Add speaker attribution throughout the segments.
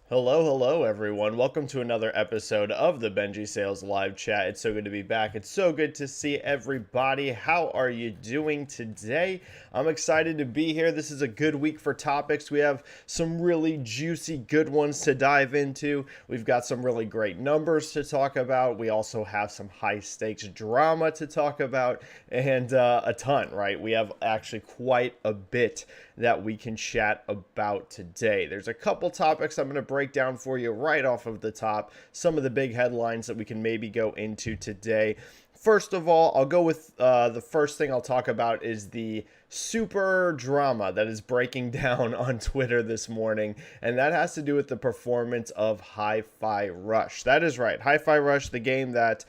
Speaker 1: Hello, everyone. Welcome to another episode of the Benji-Sales live chat. It's so good to be back. It's so good to see everybody. How are you doing today? I'm excited to be here. This is a good week for topics. We have some really juicy, good ones to dive into. We've got some really great numbers to talk about. We also have some high-stakes drama to talk about, and a ton, right? We have actually quite a bit that we can chat about today. There's a couple topics I'm going to break down for you right off of the top, some of the big headlines that we can maybe go into today. First of all, I'll go with the first thing I'll talk about is the super drama that is breaking down on Twitter this morning, and that has to do with the performance of Hi-Fi Rush. That is right, Hi-Fi Rush, the game that,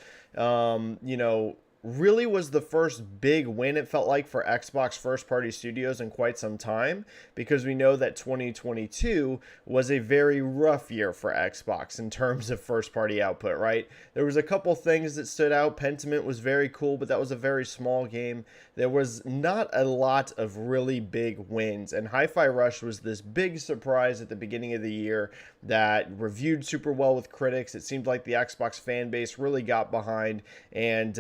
Speaker 1: really was the first big win, it felt like, for Xbox first-party studios in quite some time, because we know that 2022 was a very rough year for Xbox in terms of first-party output, right? There was a couple things that stood out. Pentiment was very cool, but that was a very small game. There was not a lot of really big wins, and Hi-Fi Rush was this big surprise at the beginning of the year that reviewed super well with critics. It seemed like the Xbox fan base really got behind, and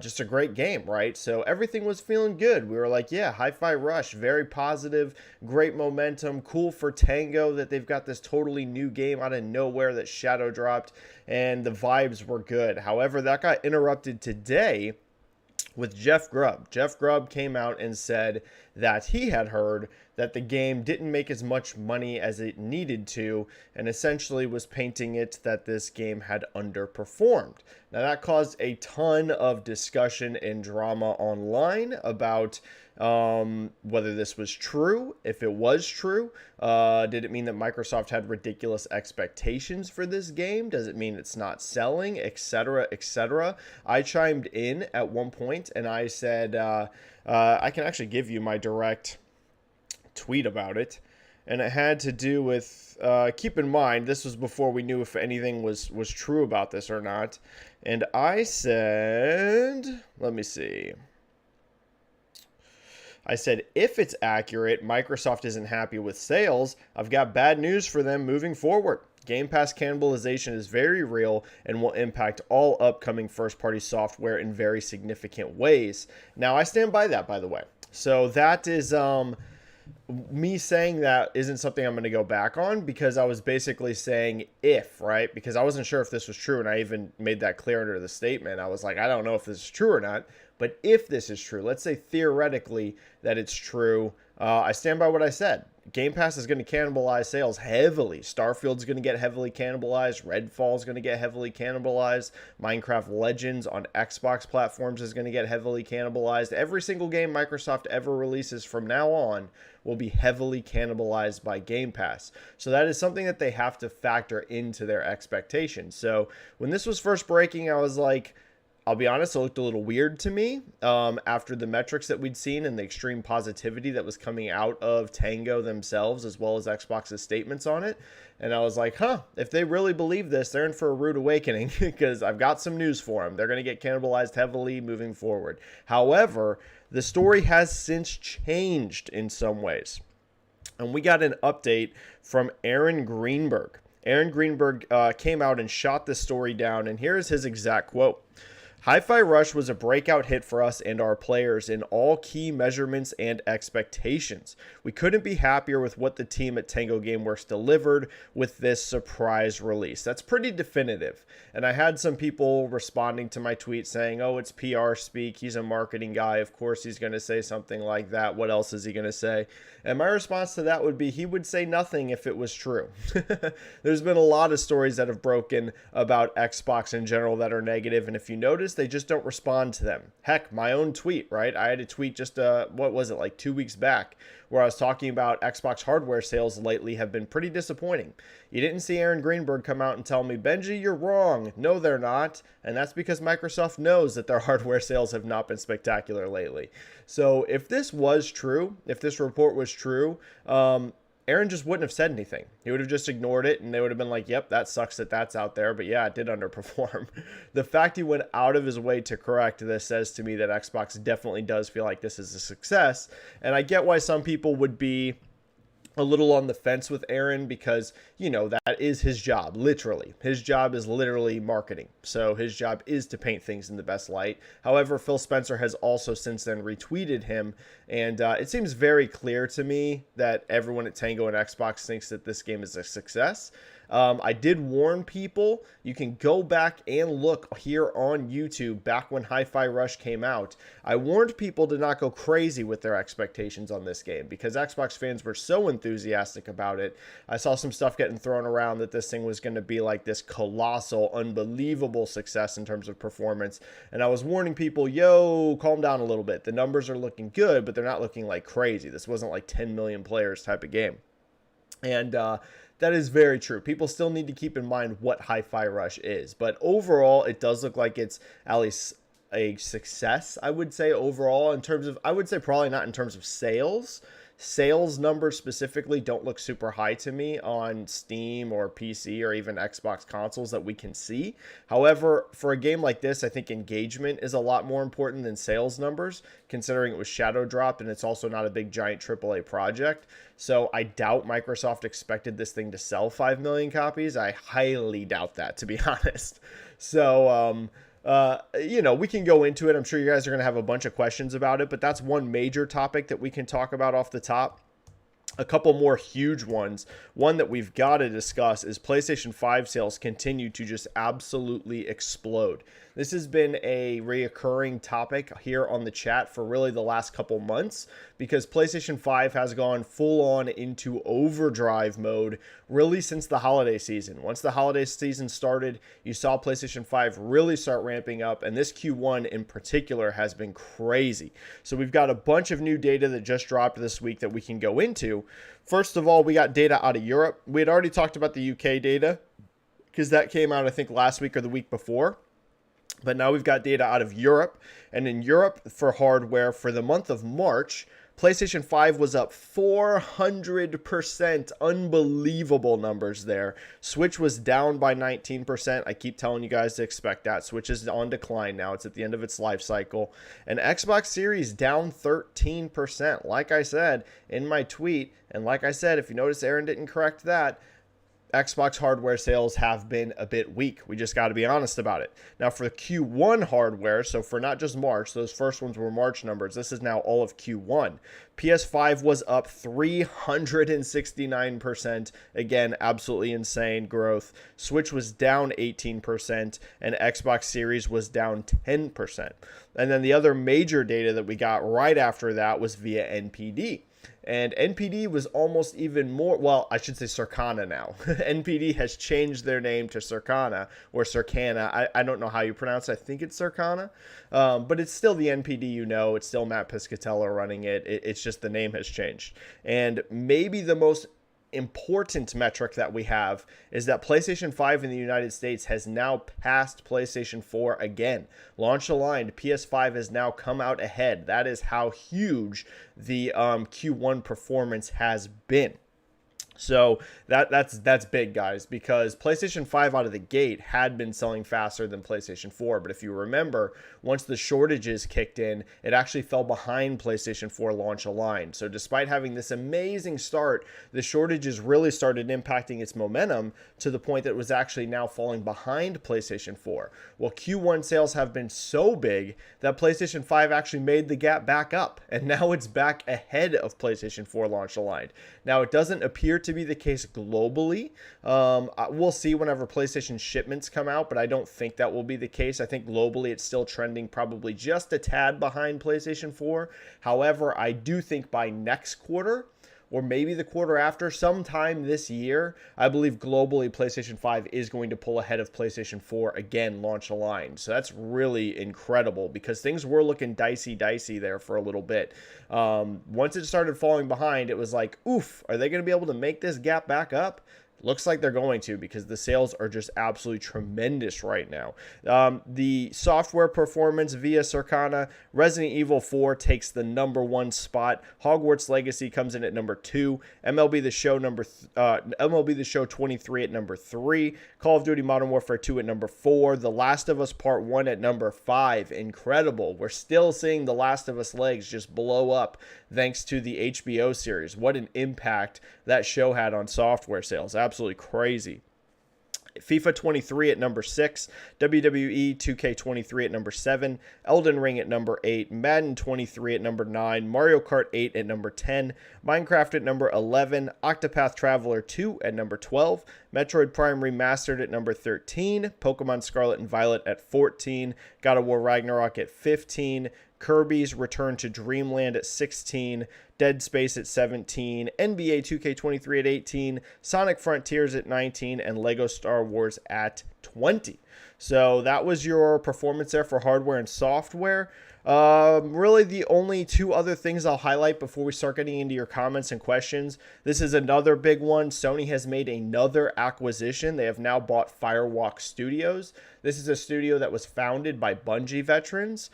Speaker 1: just a great game, right? So everything was feeling good. We were like, yeah, Hi-Fi Rush, very positive, great momentum, cool for Tango that they've got this totally new game out of nowhere that shadow dropped, and the vibes were good. However, that got interrupted today with Jeff Grubb. Jeff Grubb came out and said that he had heard that the game didn't make as much money as it needed to, and essentially was painting it that this game had underperformed. Now, that caused a ton of discussion and drama online about whether this was true. If it was true, did it mean that Microsoft had ridiculous expectations for this game? Does it mean it's not selling, etc., etc.? I chimed in at one point and I said, I can actually give you my direct tweet about it, and it had to do with, keep in mind, this was before we knew if anything was true about this or not, and I said, let me see. I said, if it's accurate, Microsoft isn't happy with sales. I've got bad news for them moving forward. Game Pass cannibalization is very real and will impact all upcoming first-party software in very significant ways. Now, I stand by that, by the way. So that is me saying that isn't something I'm going to go back on, because I was basically saying if, right? Because I wasn't sure if this was true, and I even made that clear under the statement. I was like, I don't know if this is true or not, but if this is true, let's say theoretically that it's true, I stand by what I said. Game Pass is going to cannibalize sales heavily. Starfield's going to get heavily cannibalized. Redfall's going to get heavily cannibalized. Minecraft Legends on Xbox platforms is going to get heavily cannibalized. Every single game Microsoft ever releases from now on will be heavily cannibalized by Game Pass. So that is something that they have to factor into their expectations. So when this was first breaking, I was like, I'll be honest, it looked a little weird to me after the metrics that we'd seen and the extreme positivity that was coming out of Tango themselves, as well as Xbox's statements on it. And I was like, if they really believe this, they're in for a rude awakening, because I've got some news for them. They're going to get cannibalized heavily moving forward. However, the story has since changed in some ways. And we got an update from Aaron Greenberg. Aaron Greenberg came out and shot this story down, and here's his exact quote. Hi-Fi Rush was a breakout hit for us and our players in all key measurements and expectations. We couldn't be happier with what the team at Tango Gameworks delivered with this surprise release. That's pretty definitive. And I had some people responding to my tweet saying, oh, it's PR speak. He's a marketing guy. Of course he's going to say something like that. What else is he going to say? And my response to that would be he would say nothing if it was true. There's been a lot of stories that have broken about Xbox in general that are negative. And if you notice, they just don't respond to them. Heck, my own tweet, right? I had a tweet just, what was it, like 2 weeks back, where I was talking about Xbox hardware sales lately have been pretty disappointing. You didn't see Aaron Greenberg come out and tell me, Benji, you're wrong. No, they're not. And that's because Microsoft knows that their hardware sales have not been spectacular lately. So if this was true, if this report was true, Aaron just wouldn't have said anything. He would have just ignored it, and they would have been like, yep, that sucks that that's out there, but yeah, it did underperform. The fact he went out of his way to correct this says to me that Xbox definitely does feel like this is a success, and I get why some people would be a little on the fence with Aaron because, that is his job, literally. His job is literally marketing. So his job is to paint things in the best light. However, Phil Spencer has also since then retweeted him. And it seems very clear to me that everyone at Tango and Xbox thinks that this game is a success. I did warn people. You can go back and look here on YouTube back when Hi-Fi Rush came out. I warned people to not go crazy with their expectations on this game because Xbox fans were so enthusiastic about it. I saw some stuff getting thrown around that this thing was going to be like this colossal, unbelievable success in terms of performance. And I was warning people, yo, calm down a little bit. The numbers are looking good, but they're not looking like crazy. This wasn't like 10 million players type of game. And that is very true. People still need to keep in mind what Hi-Fi Rush is. But overall, it does look like it's at least a success, I would say, overall. In terms of, I would say probably not in terms of sales. Sales numbers specifically don't look super high to me on Steam or PC or even Xbox consoles that we can see. However, for a game like this, I think engagement is a lot more important than sales numbers, considering it was shadow dropped and it's also not a big giant AAA project. So I doubt Microsoft expected this thing to sell 5 million copies. I highly doubt that, to be honest. So, we can go into it. I'm sure you guys are going to have a bunch of questions about it, but that's one major topic that we can talk about off the top. A couple more huge ones. One that we've got to discuss is PlayStation 5 sales continue to just absolutely explode. This has been a reoccurring topic here on the chat for really the last couple months because PlayStation 5 has gone full on into overdrive mode really since the holiday season. Once the holiday season started, you saw PlayStation 5 really start ramping up, and this Q1 in particular has been crazy. So we've got a bunch of new data that just dropped this week that we can go into. First of all, we got data out of Europe. We had already talked about the UK data because that came out, I think, last week or the week before. But now we've got data out of Europe. And in Europe, for hardware, for the month of March, PlayStation 5 was up 400%. Unbelievable numbers there. Switch was down by 19%. I keep telling you guys to expect that. Switch is on decline now. It's at the end of its life cycle. And Xbox Series down 13%. Like I said in my tweet, and like I said, if you notice Aaron didn't correct that, Xbox hardware sales have been a bit weak. We just got to be honest about it. Now for Q1 hardware, so for not just March, those first ones were March numbers. This is now all of Q1. PS5 was up 369%. Again, absolutely insane growth. Switch was down 18% and Xbox Series was down 10%. And then the other major data that we got right after that was via NPD. And NPD was almost even more, well, I should say Circana now. NPD has changed their name to Circana or Circana. I don't know how you pronounce it. I think it's Circana. But it's still the NPD you know. It's still Matt Piscatella running it. It's just the name has changed. And maybe the most important metric that we have is that PlayStation 5 in the United States has now passed PlayStation 4 again. Launch aligned, PS5 has now come out ahead. That is how huge the Q1 performance has been. So that's big, guys, because PlayStation 5 out of the gate had been selling faster than PlayStation 4. But if you remember, once the shortages kicked in, it actually fell behind PlayStation 4 launch aligned. So despite having this amazing start, the shortages really started impacting its momentum to the point that it was actually now falling behind PlayStation 4. Well, Q1 sales have been so big that PlayStation 5 actually made the gap back up, and now it's back ahead of PlayStation 4 launch aligned. Now, it doesn't appear to be the case globally. We'll see whenever PlayStation shipments come out, but I don't think that will be the case. I think globally it's still trending probably just a tad behind PlayStation 4. However, I do think by next quarter, or maybe the quarter after, sometime this year, I believe globally PlayStation 5 is going to pull ahead of PlayStation 4 again, launch aligned. So that's really incredible because things were looking dicey there for a little bit. Once it started falling behind, it was like, oof, are they going to be able to make this gap back up? Looks like they're going to, because the sales are just absolutely tremendous right now. The software performance via Circana, Resident Evil 4 takes the #1 spot. Hogwarts Legacy comes in at #2. MLB The Show 23 at #3. Call of Duty Modern Warfare 2 at #4. The Last of Us Part 1 at #5. Incredible. We're still seeing The Last of Us legs just blow up thanks to the HBO series. What an impact that show had on software sales. Absolutely crazy. FIFA 23 at #6, WWE 2K23 at #7, Elden Ring at #8, Madden 23 at #9, Mario Kart 8 at #10, Minecraft at #11, Octopath Traveler 2 at #12, Metroid Prime Remastered at #13, Pokemon Scarlet and Violet at 14, God of War Ragnarok at 15, Kirby's Return to Dreamland at 16, Dead Space at 17, NBA 2K23 at 18, Sonic Frontiers at 19, and Lego Star Wars at 20. So that was your performance there for hardware and software. Really the only two other things I'll highlight before we start getting into your comments and questions. This is another big one. Sony has made another acquisition. They have now bought Firewalk Studios. This is a studio that was founded by Bungie veterans.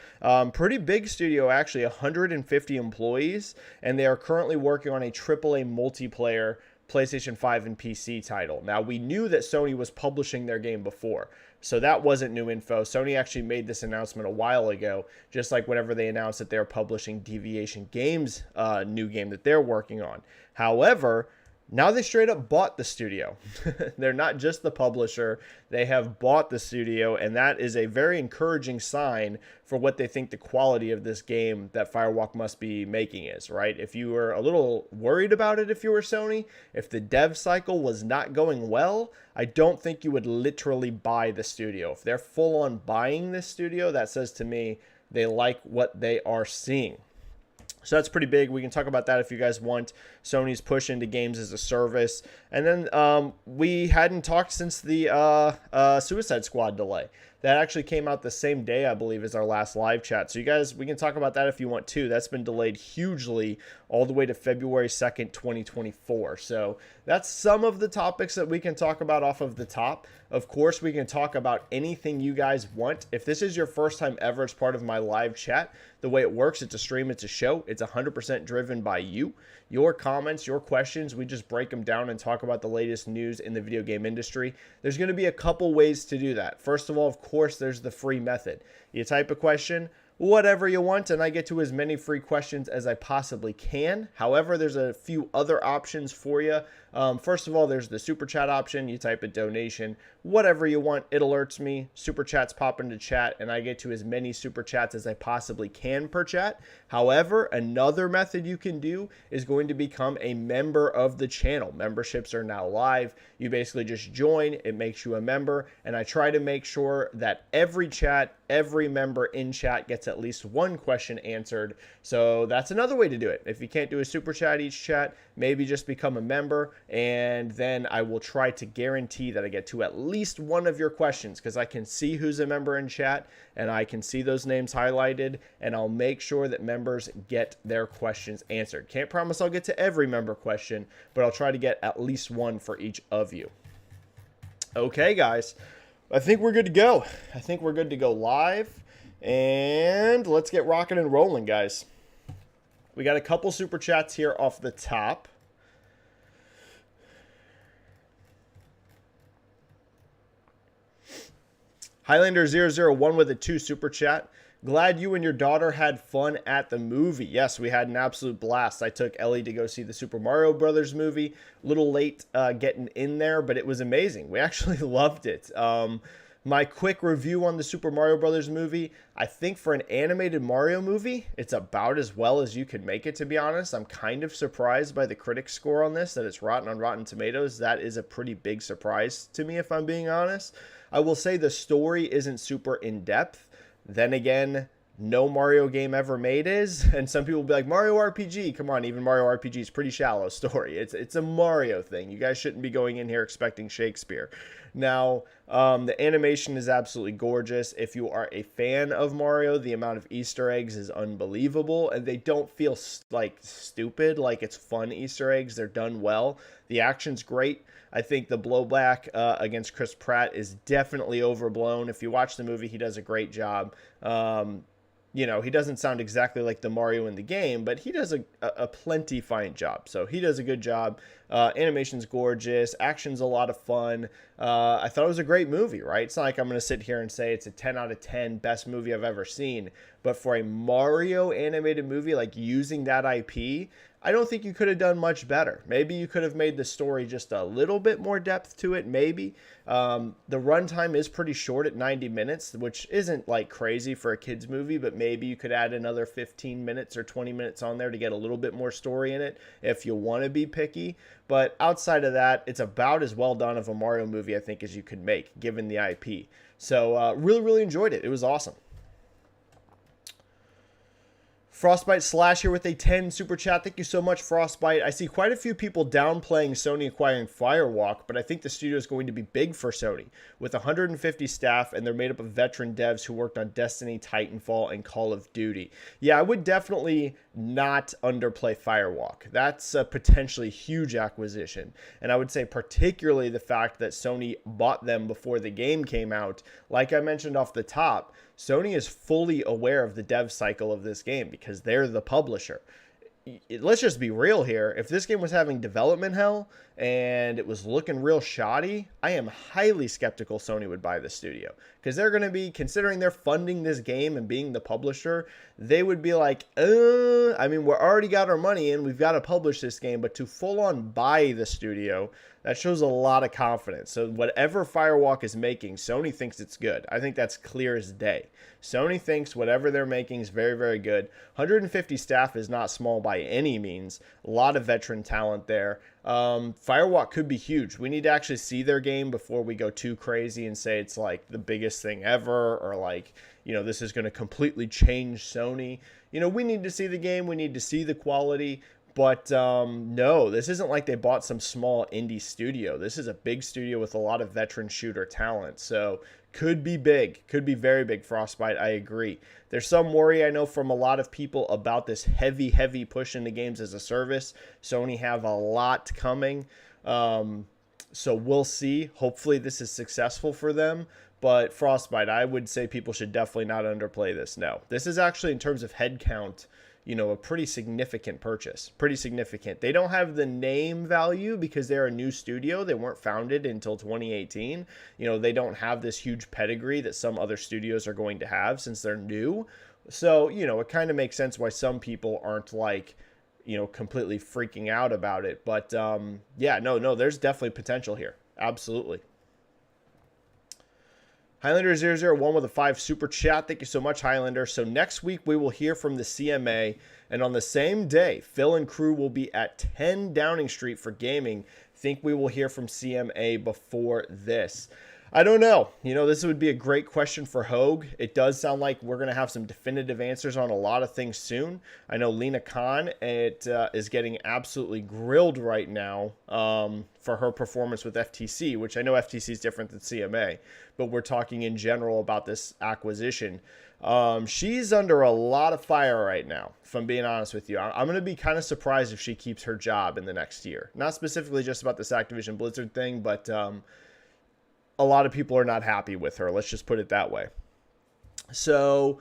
Speaker 1: Pretty big studio, actually, 150 employees, and they are currently working on a AAA multiplayer PlayStation 5 and PC title. Now, we knew that Sony was publishing their game before, so that wasn't new info. Sony actually made this announcement a while ago, just like whenever they announced that they're publishing Deviation Games' new game that they're working on. However, now they straight up bought the studio. They're not just the publisher, they have bought the studio, and that is a very encouraging sign for what they think the quality of this game that Firewalk must be making is, right? If you were a little worried about it, if you were Sony, if the dev cycle was not going well, I don't think you would literally buy the studio. If they're full on buying this studio, that says to me they like what they are seeing. So that's pretty big. We can talk about that if you guys want. Sony's push into games as a service. And then we hadn't talked since the Suicide Squad delay. That actually came out the same day, I believe, as our last live chat. So you guys, we can talk about that if you want to. That's been delayed hugely all the way to February 2nd, 2024. So that's some of the topics that we can talk about off of the top. Of course, we can talk about anything you guys want. If this is your first time ever as part of my live chat, the way it works, it's a stream, it's a show. It's 100% driven by you. Your comments, your questions, we just break them down and talk about the latest news in the video game industry. There's going to be a couple ways to do that. First of all, of course, there's the free method. You type a question, whatever you want, and I get to as many free questions as I possibly can. However, there's a few other options for you. First of all, there's the super chat option. You type a donation, whatever you want, it alerts me. Super chats pop into chat, and I get to as many super chats as I possibly can per chat. However, another method you can do is going to become a member of the channel. Memberships are now live. You basically just join, it makes you a member, and I try to make sure that every chat, every member in chat gets at least one question answered. So that's another way to do it. If you can't do a super chat each chat, maybe just become a member, and then I will try to guarantee that I get to at least one of your questions, because I can see who's a member in chat and I can see those names highlighted, and I'll make sure that members get their questions answered. Can't promise I'll get to every member question, but I'll try to get at least one for each of you. Okay, guys, I think we're good to go. I think we're good to go live, and let's get rocking and rolling, guys. We got a couple super chats here off the top. Highlander001 with a 2 super chat. Glad you and your daughter had fun at the movie. Yes, we had an absolute blast. I took Ellie to go see the Super Mario Brothers movie. A little late getting in there, but it was amazing. We actually loved it. My quick review on the Super Mario Brothers movie, I think for an animated Mario movie, it's about as well as you could make it, to be honest. I'm kind of surprised by the critic score on this, that it's rotten on Rotten Tomatoes. That is a pretty big surprise to me, if I'm being honest. I will say the story isn't super in-depth. Then again, no Mario game ever made is. And some people will be like, Mario RPG, come on, even Mario RPG is pretty shallow story. It's a Mario thing. You guys shouldn't be going in here expecting Shakespeare. Now, the animation is absolutely gorgeous. If you are a fan of Mario, the amount of Easter eggs is unbelievable, and they don't feel like stupid, like it's fun Easter eggs. They're done well. The action's great. I think the blowback against Chris Pratt is definitely overblown. If you watch the movie, he does a great job. You know, he doesn't sound exactly like the Mario in the game, but he does a plenty fine job. So he does a good job. Animation's gorgeous. Action's a lot of fun. I thought it was a great movie, right? It's not like I'm going to sit here and say it's a 10 out of 10 best movie I've ever seen. But for a Mario animated movie, like using that IP, I don't think you could have done much better. Maybe you could have made the story just a little bit more depth to it, maybe. The runtime is pretty short at 90 minutes, which isn't like crazy for a kid's movie, but maybe you could add another 15 minutes or 20 minutes on there to get a little bit more story in it if you want to be picky. But outside of that, it's about as well done of a Mario movie, I think, as you could make, given the IP. So really, really enjoyed it. It was awesome. Frostbite Slash here with a 10 super chat. Thank you so much, Frostbite. I see quite a few people downplaying Sony acquiring Firewalk, but I think the studio is going to be big for Sony. With 150 staff, and they're made up of veteran devs who worked on Destiny, Titanfall, and Call of Duty. Yeah, I would definitely not underplay Firewalk. That's a potentially huge acquisition. And I would say particularly the fact that Sony bought them before the game came out. Like I mentioned off the top, Sony is fully aware of the dev cycle of this game because they're the publisher. Let's just be real here. If this game was having development hell and it was looking real shoddy, I am highly skeptical Sony would buy the studio, because they're going to be, considering they're funding this game and being the publisher, they would be like, I mean, we're already got our money in, we've got to publish this game, but to full on buy the studio, that shows a lot of confidence. So whatever Firewalk is making, Sony thinks it's good. I think that's clear as day. Sony thinks whatever they're making is very, very good. 150 staff is not small by any means. A lot of veteran talent there. Firewalk could be huge. We need to actually see their game before we go too crazy and say it's like the biggest thing ever, or like, you know, this is going to completely change Sony. You know, we need to see the game. We need to see the quality. But no, this isn't like they bought some small indie studio. This is a big studio with a lot of veteran shooter talent. So could be big, could be very big, Frostbite. I agree. There's some worry, I know, from a lot of people about this heavy, heavy push into games as a service. Sony have a lot coming. So we'll see. Hopefully this is successful for them. But Frostbite, I would say people should definitely not underplay this. No, this is actually, in terms of headcount, you know, a pretty significant purchase. Pretty significant. They don't have the name value because they're a new studio. They weren't founded until 2018. You know, they don't have this huge pedigree that some other studios are going to have since they're new. So, you know, it kind of makes sense why some people aren't like, you know, completely freaking out about it. But yeah, no, there's definitely potential here. Absolutely. Highlander001 with a 5 super chat. Thank you so much, Highlander. So next week we will hear from the CMA, and on the same day, Phil and crew will be at 10 Downing Street for gaming. Think we will hear from CMA before this. I don't know. You know, this would be a great question for Hogue. It does sound like we're going to have some definitive answers on a lot of things soon. I know Lena Khan is getting absolutely grilled right now for her performance with FTC, which I know FTC is different than CMA, but we're talking in general about this acquisition. She's under a lot of fire right now, if I'm being honest with you. I'm going to be kind of surprised if she keeps her job in the next year. Not specifically just about this Activision Blizzard thing, but a lot of people are not happy with her. Let's just put it that way. So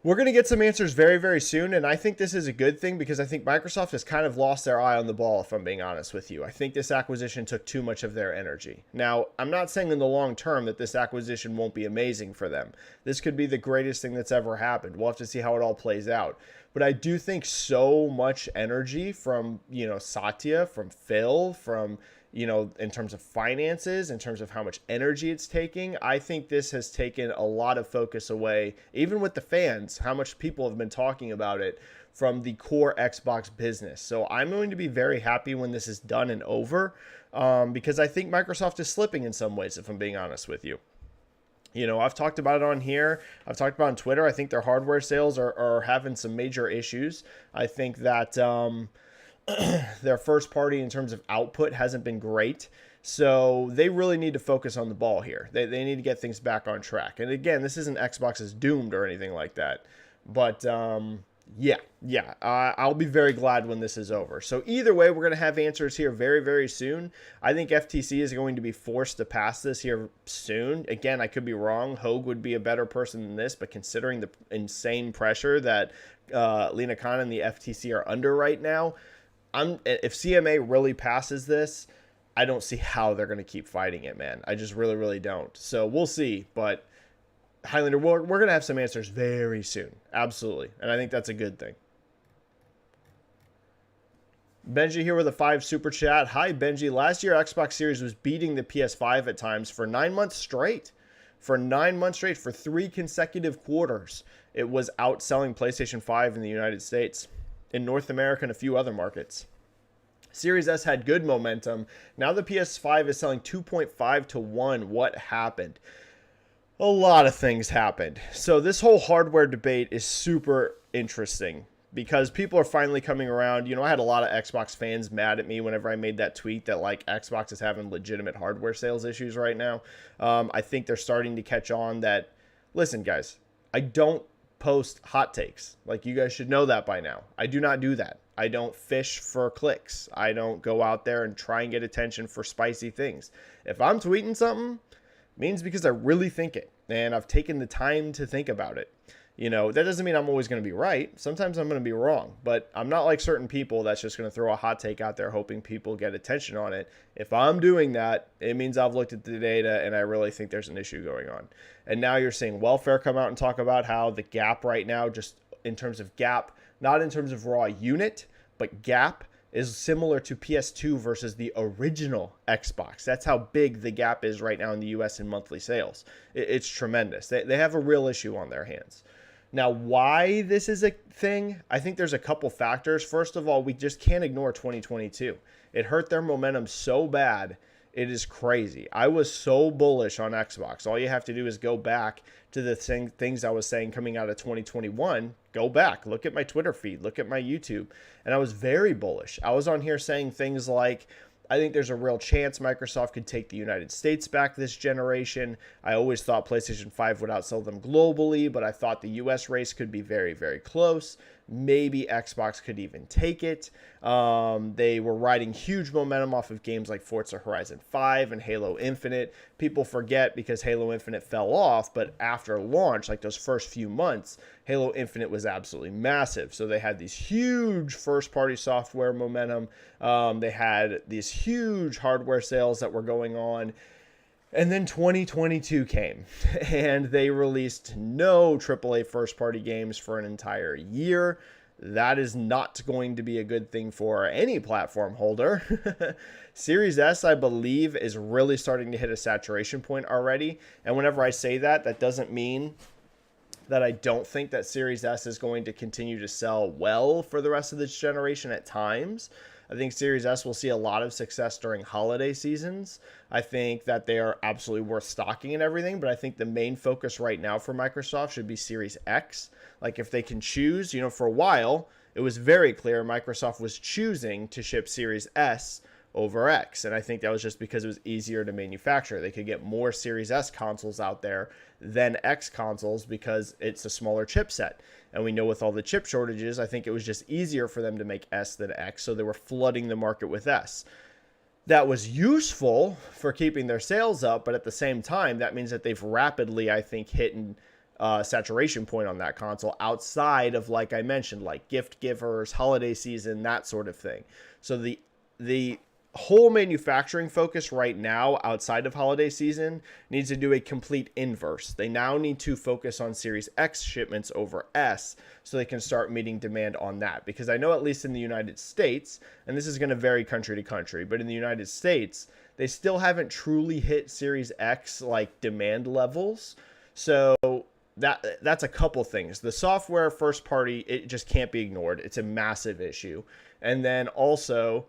Speaker 1: we're going to get some answers very, very soon. And I think this is a good thing because I think Microsoft has kind of lost their eye on the ball, if I'm being honest with you. I think this acquisition took too much of their energy. Now, I'm not saying in the long term that this acquisition won't be amazing for them. This could be the greatest thing that's ever happened. We'll have to see how it all plays out. But I do think so much energy from, you know, Satya, from Phil, from, you know, in terms of finances, in terms of how much energy it's taking, I think this has taken a lot of focus away, even with the fans, how much people have been talking about it, from the core Xbox business. So I'm going to be very happy when this is done and over, because I think Microsoft is slipping in some ways, if I'm being honest with you. I've talked about it on here. I've talked about it on Twitter. I think their hardware sales are having some major issues. I think that their first party in terms of output hasn't been great. So they really need to focus on the ball here. They need to get things back on track. And again, this isn't Xbox is doomed or anything like that. But I'll be very glad when this is over. So either way, we're going to have answers here very, very soon. I think FTC is going to be forced to pass this here soon. Again, I could be wrong. Hogue would be a better person than this, but considering the insane pressure that Lena Khan and the FTC are under right now, if CMA really passes this, I don't see how they're going to keep fighting it, man. I just really, really don't. So we'll see. But Highlander, we're going to have some answers very soon. Absolutely. And I think that's a good thing. Benji here with a 5 super chat. Hi, Benji. Last year, Xbox Series was beating the PS5 at times for 9 months straight. For 9 months straight, for 3 consecutive quarters, it was outselling PlayStation 5 in the United States, in North America, and a few other markets. Series S had good momentum. Now the PS5 is selling 2.5 to 1. What happened? A lot of things happened. So this whole hardware debate is super interesting because people are finally coming around. I had a lot of Xbox fans mad at me whenever I made that tweet that like Xbox is having legitimate hardware sales issues right now. I think they're starting to catch on that, listen guys, I don't post hot takes. Like, you guys should know that by now. I do not do that. I don't fish for clicks. I don't go out there and try and get attention for spicy things. If I'm tweeting something, it means because I really think it and I've taken the time to think about it. That doesn't mean I'm always going to be right. Sometimes I'm going to be wrong, but I'm not like certain people that's just going to throw a hot take out there hoping people get attention on it. If I'm doing that, it means I've looked at the data and I really think there's an issue going on. And now you're seeing Welfare come out and talk about how the gap right now, just in terms of gap, not in terms of raw unit, but gap is similar to PS2 versus the original Xbox. That's how big the gap is right now in the US in monthly sales. It's tremendous. They have a real issue on their hands. Now, why this is a thing, I think there's a couple factors. First of all, we just can't ignore 2022. It hurt their momentum so bad, it is crazy. I was so bullish on Xbox. All you have to do is go back to the things I was saying coming out of 2021. Go back, look at my Twitter feed, look at my YouTube, and I was very bullish. I was on here saying things like, I think there's a real chance Microsoft could take the United States back this generation. I always thought PlayStation 5 would outsell them globally, but I thought the US race could be very, very close. Maybe Xbox could even take it. They were riding huge momentum off of games like Forza Horizon 5 and Halo Infinite. People forget because Halo Infinite fell off, but after launch, like those first few months, Halo Infinite was absolutely massive. So they had these huge first-party software momentum. They had these huge hardware sales that were going on. And then 2022 came, and they released no AAA first-party games for an entire year. That is not going to be a good thing for any platform holder. Series S, I believe, is really starting to hit a saturation point already. And whenever I say that, that doesn't mean that I don't think that Series S is going to continue to sell well for the rest of this generation at times. I think Series S will see a lot of success during holiday seasons. I think that they are absolutely worth stocking and everything, but I think the main focus right now for Microsoft should be Series X. Like, if they can choose, for a while, it was very clear Microsoft was choosing to ship Series S over X, and I think that was just because it was easier to manufacture. They could get more Series S consoles out there than X consoles because it's a smaller chipset. And we know with all the chip shortages, I think it was just easier for them to make S than X, so they were flooding the market with S. That was useful for keeping their sales up, but at the same time, that means that they've rapidly, I think, hit saturation point on that console outside of, like I mentioned, like gift givers, holiday season, that sort of thing. So the whole manufacturing focus right now outside of holiday season needs to do a complete inverse. They now need to focus on Series X shipments over S so they can start meeting demand on that. Because I know at least in the United States, and this is going to vary country to country, but in the United States, they still haven't truly hit Series X like demand levels. So that's a couple things. The software first party, it just can't be ignored. It's a massive issue. And then also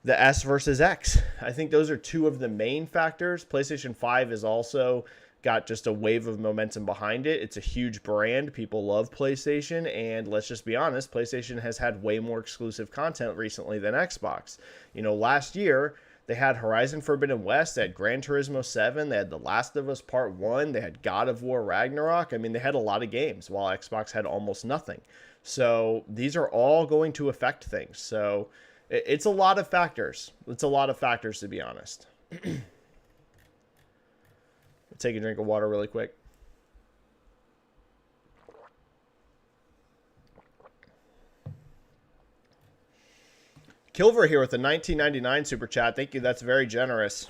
Speaker 1: the S versus X. I think those are two of the main factors. PlayStation 5 is also got just a wave of momentum behind it. It's a huge brand. People love PlayStation, and let's just be honest, PlayStation has had way more exclusive content recently than Xbox. Last year, they had Horizon Forbidden West, they had Gran Turismo 7, they had The Last of Us Part 1, they had God of War Ragnarok. I mean, they had a lot of games, while Xbox had almost nothing. So these are all going to affect things. So it's a lot of factors. It's a lot of factors, to be honest. Take a drink of water really quick. Kilver here with a $19.99 super chat. Thank you. That's very generous.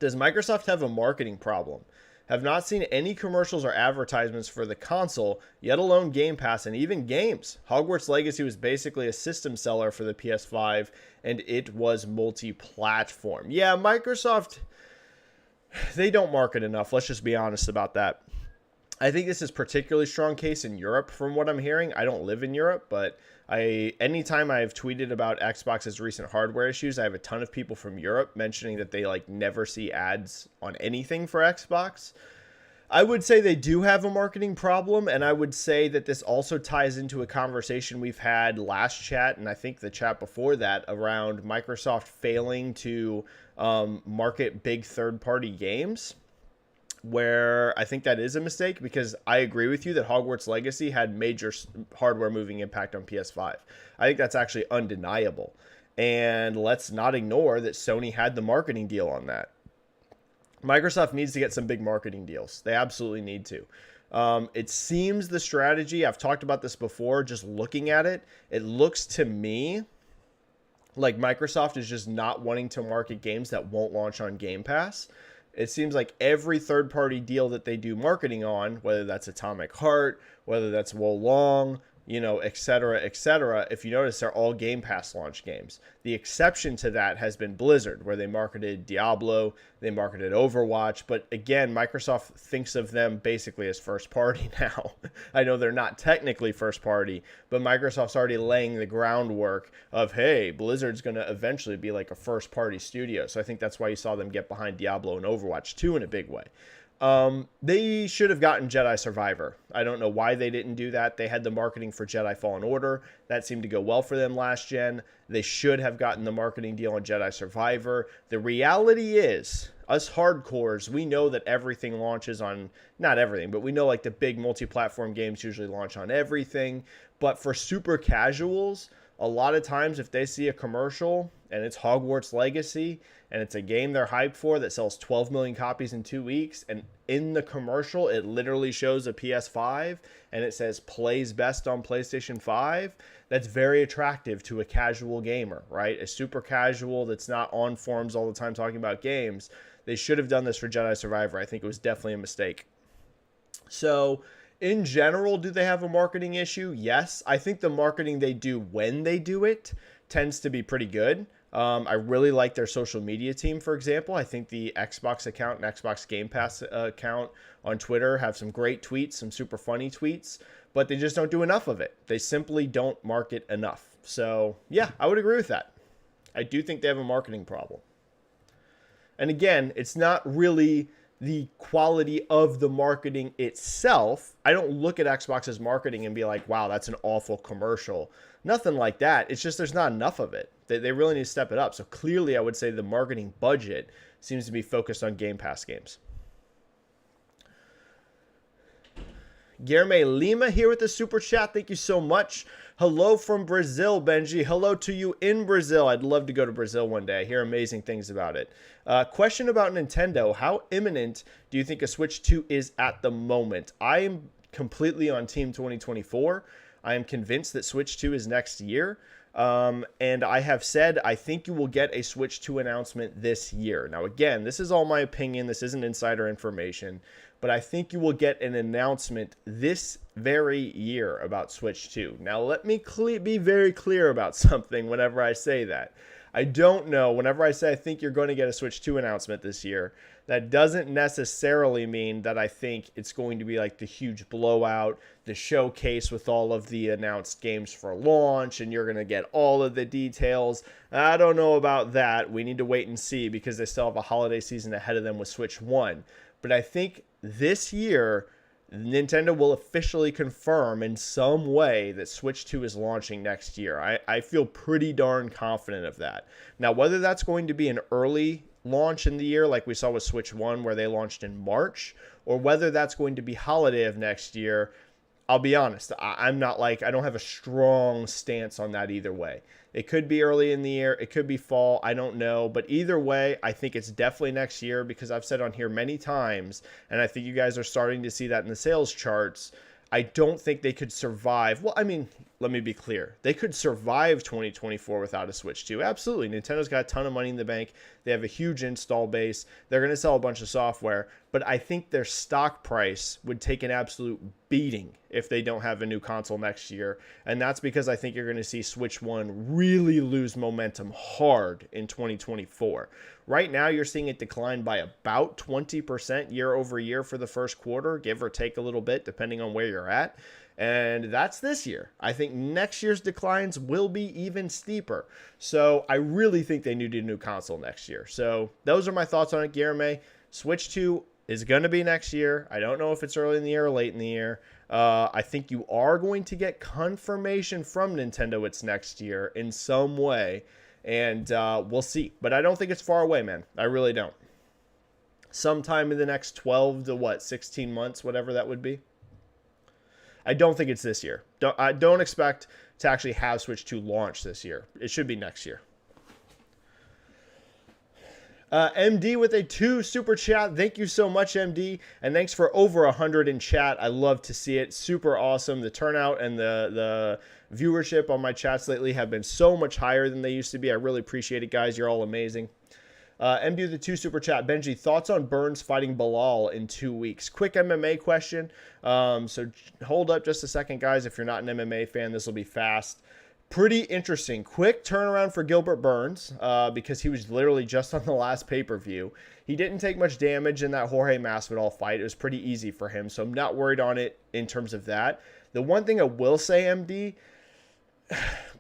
Speaker 1: Does Microsoft have a marketing problem? Have not seen any commercials or advertisements for the console, yet alone Game Pass and even games. Hogwarts Legacy was basically a system seller for the PS5, and it was multi-platform. Yeah, Microsoft, they don't market enough. Let's just be honest about that. I think this is particularly strong case in Europe from what I'm hearing. I don't live in Europe, but anytime I've tweeted about Xbox's recent hardware issues, I have a ton of people from Europe mentioning that they never see ads on anything for Xbox. I would say they do have a marketing problem, and I would say that this also ties into a conversation we've had last chat, and I think the chat before that, around Microsoft failing to market big third-party games, where I think that is a mistake, because I agree with you that Hogwarts Legacy had major hardware moving impact on PS5. I think that's actually undeniable. And let's not ignore that Sony had the marketing deal on that. Microsoft needs to get some big marketing deals. They absolutely need to. It seems the strategy, I've talked about this before, just looking at it, it looks to me like Microsoft is just not wanting to market games that won't launch on Game Pass. It seems like every third-party deal that they do marketing on, whether that's Atomic Heart, whether that's Wolong, et cetera, if you notice, they're all Game Pass launch games. The exception to that has been Blizzard, where they marketed Diablo, they marketed Overwatch, but again, Microsoft thinks of them basically as first party now. I know they're not technically first party, but Microsoft's already laying the groundwork of, hey, Blizzard's going to eventually be like a first party studio. So I think that's why you saw them get behind Diablo and Overwatch 2 in a big way. They should have gotten Jedi Survivor. I don't know why they didn't do that. They had the marketing for Jedi Fallen Order. That seemed to go well for them last gen. They should have gotten the marketing deal on Jedi Survivor. The reality is, us hardcores, we know that everything launches on, not everything, but we know the big multi-platform games usually launch on everything. But for super casuals, a lot of times if they see a commercial and it's Hogwarts Legacy and it's a game they're hyped for that sells 12 million copies in 2 weeks, and in the commercial it literally shows a PS5 and it says plays best on PlayStation 5, that's very attractive to a casual gamer, right? A super casual that's not on forums all the time talking about games. They should have done this for Jedi Survivor. I think it was definitely a mistake. So in general, do they have a marketing issue? Yes. I think the marketing they do when they do it tends to be pretty good. I really like their social media team, for example. I think the Xbox account and Xbox Game Pass account on Twitter have some great tweets, some super funny tweets, but they just don't do enough of it. They simply don't market enough. So yeah, I would agree with that. I do think they have a marketing problem. And again, it's not really the quality of the marketing itself. I don't look at Xbox's marketing and be like, wow, that's an awful commercial. Nothing like that. It's just there's not enough of it. They really need to step it up. So clearly, I would say the marketing budget seems to be focused on Game Pass games. Guilherme Lima here with the super chat. Thank you so much. Hello from Brazil, Benji. Hello to you in Brazil. I'd love to go to Brazil one day. I hear amazing things about it. Question about Nintendo. How imminent do you think a Switch 2 is at the moment? I am completely on Team 2024. I am convinced that Switch 2 is next year. And I have said I think you will get a Switch 2 announcement this year. Now, again, this is all my opinion. This isn't insider information. But I think you will get an announcement this very year about Switch 2. Now, let me be very clear about something whenever I say that. I don't know. Whenever I say I think you're going to get a Switch 2 announcement this year, that doesn't necessarily mean that I think it's going to be like the huge blowout, the showcase with all of the announced games for launch, and you're going to get all of the details. I don't know about that. We need to wait and see because they still have a holiday season ahead of them with Switch 1. But I think this year, Nintendo will officially confirm in some way that Switch 2 is launching next year. I feel pretty darn confident of that. Now, whether that's going to be an early launch in the year like we saw with Switch 1 where they launched in March, or whether that's going to be holiday of next year, I'll be honest, I'm not like, I don't have a strong stance on that either way. It could be early in the year. It could be fall. I don't know. But either way, I think it's definitely next year because I've said on here many times, and I think you guys are starting to see that in the sales charts. I don't think they could survive. Well, I mean, let me be clear. They could survive 2024 without a Switch 2. Absolutely. Nintendo's got a ton of money in the bank. They have a huge install base. They're going to sell a bunch of software. But I think their stock price would take an absolute beating if they don't have a new console next year. And that's because I think you're going to see Switch 1 really lose momentum hard in 2024. Right now, you're seeing it decline by about 20% year over year for the first quarter, give or take a little bit, depending on where you're at. And that's this year. I think next year's declines will be even steeper. So I really think they need a new console next year. So those are my thoughts on it, Guilherme. Switch 2 is going to be next year. I don't know if it's early in the year or late in the year. I think you are going to get confirmation from Nintendo it's next year in some way. And we'll see. But I don't think it's far away, man. I really don't. Sometime in the next 12 to 16 months, whatever that would be. I don't think it's this year. I don't expect to actually have Switch 2 launch this year. It should be next year. MD with a 2 super chat. Thank you so much, MD. And thanks for over 100 in chat. I love to see it. Super awesome. The turnout and the viewership on my chats lately have been so much higher than they used to be. I really appreciate it, guys. You're all amazing. MD with the 2 super chat. Benji, thoughts on Burns fighting Bilal in 2 weeks? Quick MMA question. So hold up just a second, guys. If you're not an MMA fan, this will be fast. Pretty interesting. Quick turnaround for Gilbert Burns because he was literally just on the last pay-per-view. He didn't take much damage in that Jorge Masvidal fight. It was pretty easy for him, so I'm not worried on it in terms of that. The one thing I will say, MD,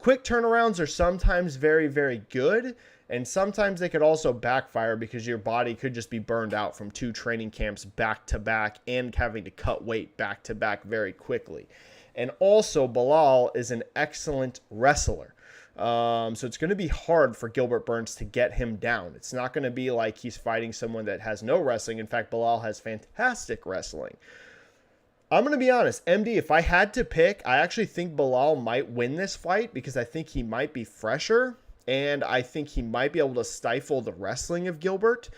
Speaker 1: quick turnarounds are sometimes very, very good, and sometimes they could also backfire because your body could just be burned out from 2 training camps back-to-back and having to cut weight back-to-back very quickly. And also, Bilal is an excellent wrestler. So it's going to be hard for Gilbert Burns to get him down. It's not going to be like he's fighting someone that has no wrestling. In fact, Bilal has fantastic wrestling. I'm going to be honest. MD, if I had to pick, I actually think Bilal might win this fight because I think he might be fresher. And I think he might be able to stifle the wrestling of Gilbert.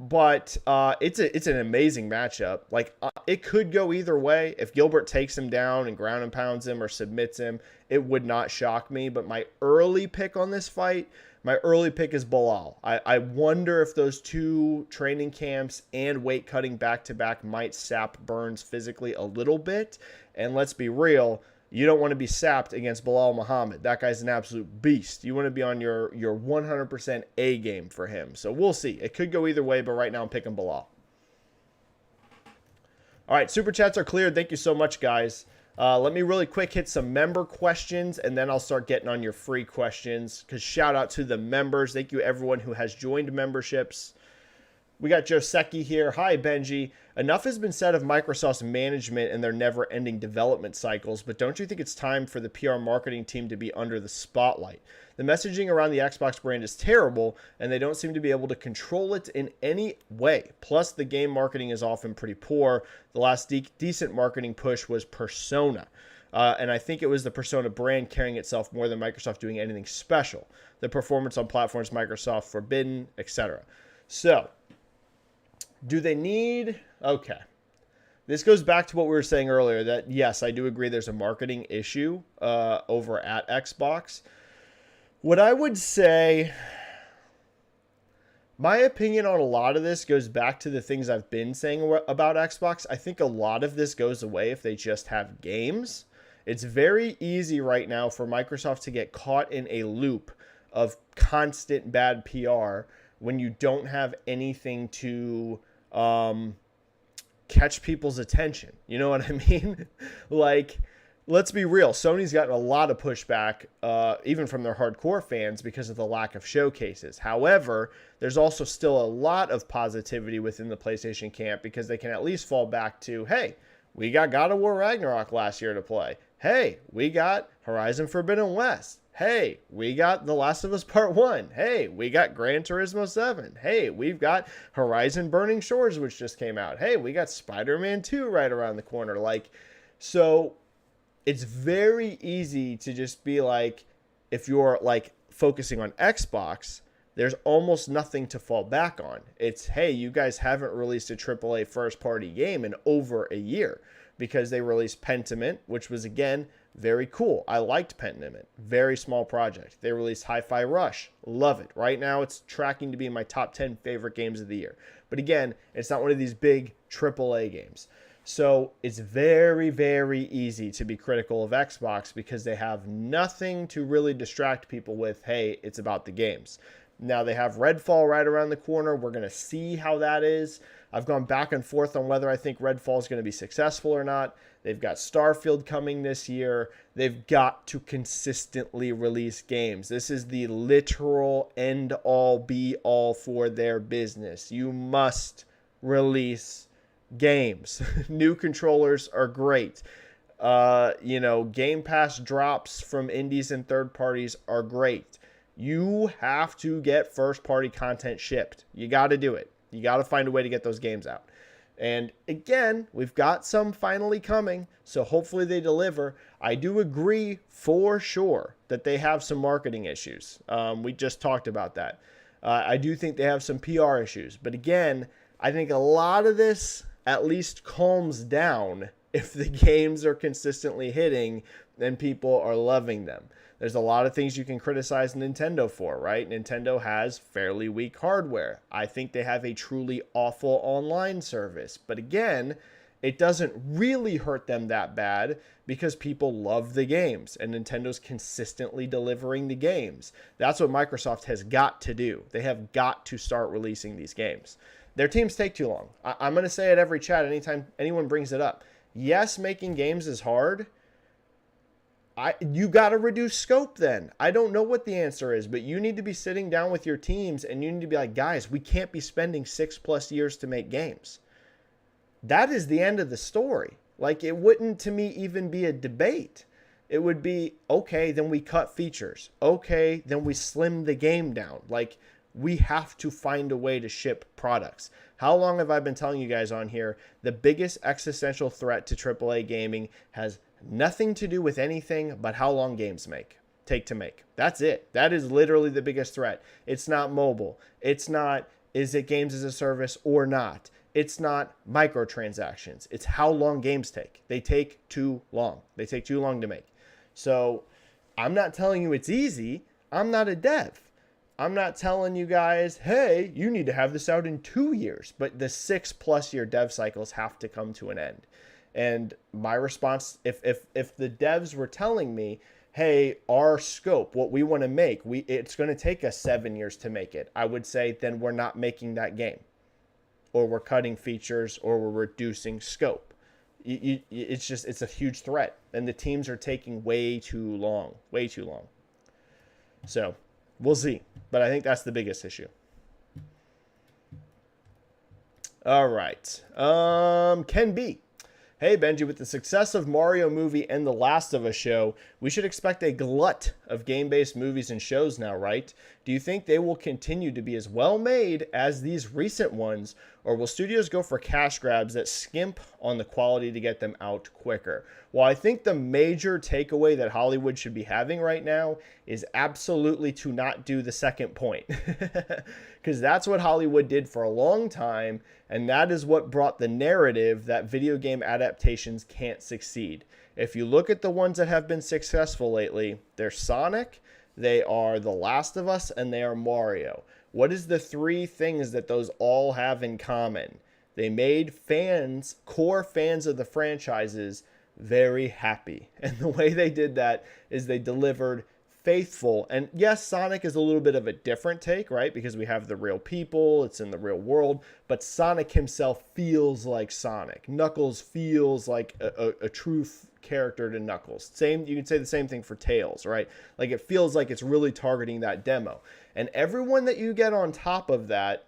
Speaker 1: But it's an amazing matchup. Like, it could go either way. If Gilbert takes him down and ground and pounds him or submits him, it would not shock me. But my early pick on this fight, my early pick is Bilal. I wonder if those 2 training camps and weight cutting back-to-back might sap Burns physically a little bit. And let's be real, you don't want to be sapped against Bilal Muhammad. That guy's an absolute beast. You want to be on your 100% A game for him. So we'll see. It could go either way, but right now I'm picking Bilal. All right, super chats are cleared. Thank you so much, guys. Let me really quick hit some member questions, and then I'll start getting on your free questions. Because shout out to the members. Thank you, everyone who has joined memberships. We got Joseki here. Hi, Benji. Enough has been said of Microsoft's management and their never-ending development cycles, but don't you think it's time for the PR marketing team to be under the spotlight? The messaging around the Xbox brand is terrible, and they don't seem to be able to control it in any way. Plus, the game marketing is often pretty poor. The last decent marketing push was Persona. And I think it was the Persona brand carrying itself more than Microsoft doing anything special. The performance on platforms Microsoft forbidden, etc. So, do they need... Okay. This goes back to what we were saying earlier, that yes, I do agree there's a marketing issue over at Xbox. What I would say, my opinion on a lot of this goes back to the things I've been saying about Xbox. I think a lot of this goes away if they just have games. It's very easy right now for Microsoft to get caught in a loop of constant bad PR when you don't have anything to catch people's attention. You know what I mean? Like let's be real. Sony's gotten a lot of pushback, even from their hardcore fans, because of the lack of showcases. However, there's also still a lot of positivity within the PlayStation camp because they can at least fall back to, hey, we got God of War Ragnarok last year to play. Hey, we got Horizon Forbidden West. Hey, we got The Last of Us Part 1. Hey, we got Gran Turismo 7. Hey, we've got Horizon Burning Shores, which just came out. Hey, we got Spider-Man 2 right around the corner. So it's very easy to just be like, if you're like focusing on Xbox, there's almost nothing to fall back on. It's, hey, you guys haven't released a AAA first-party game in over a year because they released Pentiment, which was, again, very cool. I liked Pentiment. Very small project. They released Hi-Fi Rush. Love it. Right now, it's tracking to be in my top 10 favorite games of the year. But again, it's not one of these big AAA games. So it's very, very easy to be critical of Xbox because they have nothing to really distract people with, hey, it's about the games. Now they have Redfall right around the corner. We're going to see how that is. I've gone back and forth on whether I think Redfall is going to be successful or not. They've got Starfield coming this year. They've got to consistently release games. This is the literal end-all, be-all for their business. You must release games. New controllers are great. Game Pass drops from indies and third parties are great. You have to get first-party content shipped. You got to do it. You got to find a way to get those games out. And again, we've got some finally coming, so hopefully they deliver. I do agree for sure that they have some marketing issues. We just talked about that. I do think they have some PR issues. But again, I think a lot of this at least calms down if the games are consistently hitting and people are loving them. There's a lot of things you can criticize Nintendo for, right? Nintendo has fairly weak hardware. I think they have a truly awful online service. But again, it doesn't really hurt them that bad because people love the games and Nintendo's consistently delivering the games. That's what Microsoft has got to do. They have got to start releasing these games. Their teams take too long. I'm going to say it every chat anytime anyone brings it up. Yes, making games is hard. You got to reduce scope then. I don't know what the answer is, but you need to be sitting down with your teams and you need to be like, guys, we can't be spending 6+ years to make games. That is the end of the story. Like, it wouldn't to me even be a debate. It would be, okay, then we cut features. Okay, then we slim the game down. Like, we have to find a way to ship products. How long have I been telling you guys on here? The biggest existential threat to AAA gaming has nothing to do with anything but how long games take to make. That's it. That is literally the biggest threat. It's not mobile. It's not, is it games as a service or not? It's not microtransactions. It's how long games take. They take too long. They take too long to make. So I'm not telling you it's easy. I'm not a dev. I'm not telling you guys, hey, you need to have this out in 2 years. But the 6+ year dev cycles have to come to an end. And my response, if the devs were telling me, hey, our scope, what we want to make, it's going to take us 7 years to make it, I would say, then we're not making that game. Or we're cutting features, or we're reducing scope. It's a huge threat. And the teams are taking way too long. Way too long. So, we'll see. But I think that's the biggest issue. All right. Ken B. Hey, Benji, with the success of Mario movie and The Last of Us show, we should expect a glut of game-based movies and shows now, right? Do you think they will continue to be as well made as these recent ones, or will studios go for cash grabs that skimp on the quality to get them out quicker? Well, I think the major takeaway that Hollywood should be having right now is absolutely to not do the second point. Because that's what Hollywood did for a long time, and that is what brought the narrative that video game adaptations can't succeed. If you look at the ones that have been successful lately, they're Sonic, they are The Last of Us, and they are Mario. What is the 3 things that those all have in common? They made fans, core fans of the franchises, very happy. And the way they did that is they delivered faithful. And yes, Sonic is a little bit of a different take, right? Because we have the real people, it's in the real world, but Sonic himself feels like Sonic. Knuckles feels like a true character to Knuckles. Same, you can say the same thing for Tails, right? Like it feels like it's really targeting that demo. And everyone that you get on top of that,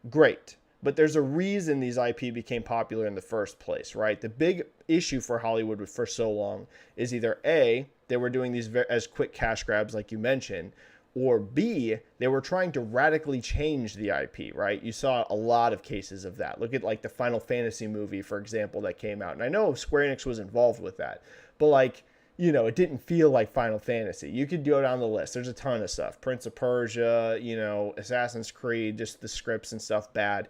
Speaker 1: great. But there's a reason these IP became popular in the first place, right? The big issue for Hollywood for so long is either A, they were doing these as quick cash grabs like you mentioned, or B, they were trying to radically change the IP, right? You saw a lot of cases of that. Look at like the Final Fantasy movie, for example, that came out. And I know Square Enix was involved with that, but like, you know, it didn't feel like Final Fantasy. You could go down the list. There's a ton of stuff. Prince of Persia, you know, Assassin's Creed, just the scripts and stuff bad.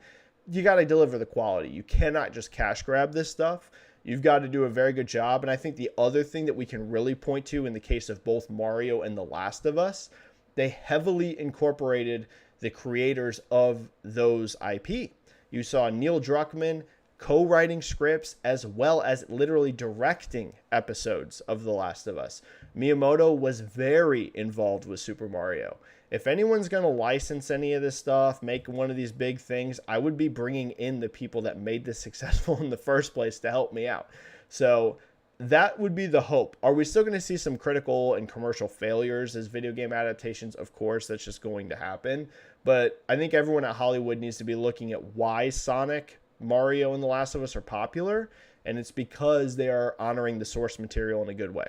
Speaker 1: You got to deliver the quality. You cannot just cash grab this stuff. You've got to do a very good job. And I think the other thing that we can really point to in the case of both Mario and The Last of Us, they heavily incorporated the creators of those IP. You saw Neil Druckmann co-writing scripts as well as literally directing episodes of The Last of Us. Miyamoto was very involved with Super Mario. If anyone's going to license any of this stuff, make one of these big things, I would be bringing in the people that made this successful in the first place to help me out. So that would be the hope. Are we still going to see some critical and commercial failures as video game adaptations? Of course, that's just going to happen. But I think everyone at Hollywood needs to be looking at why Sonic, Mario, and The Last of Us are popular. And it's because they are honoring the source material in a good way.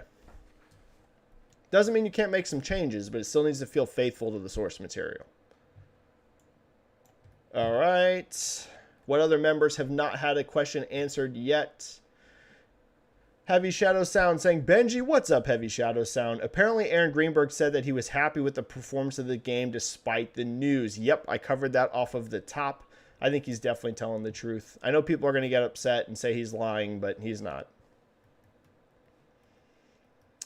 Speaker 1: Doesn't mean you can't make some changes, but it still needs to feel faithful to the source material. All right. What other members have not had a question answered yet? Heavy Shadow Sound saying, Benji, what's up, Heavy Shadow Sound? Apparently, Aaron Greenberg said that he was happy with the performance of the game despite the news. Yep, I covered that off of the top. I think he's definitely telling the truth. I know people are going to get upset and say he's lying, but he's not.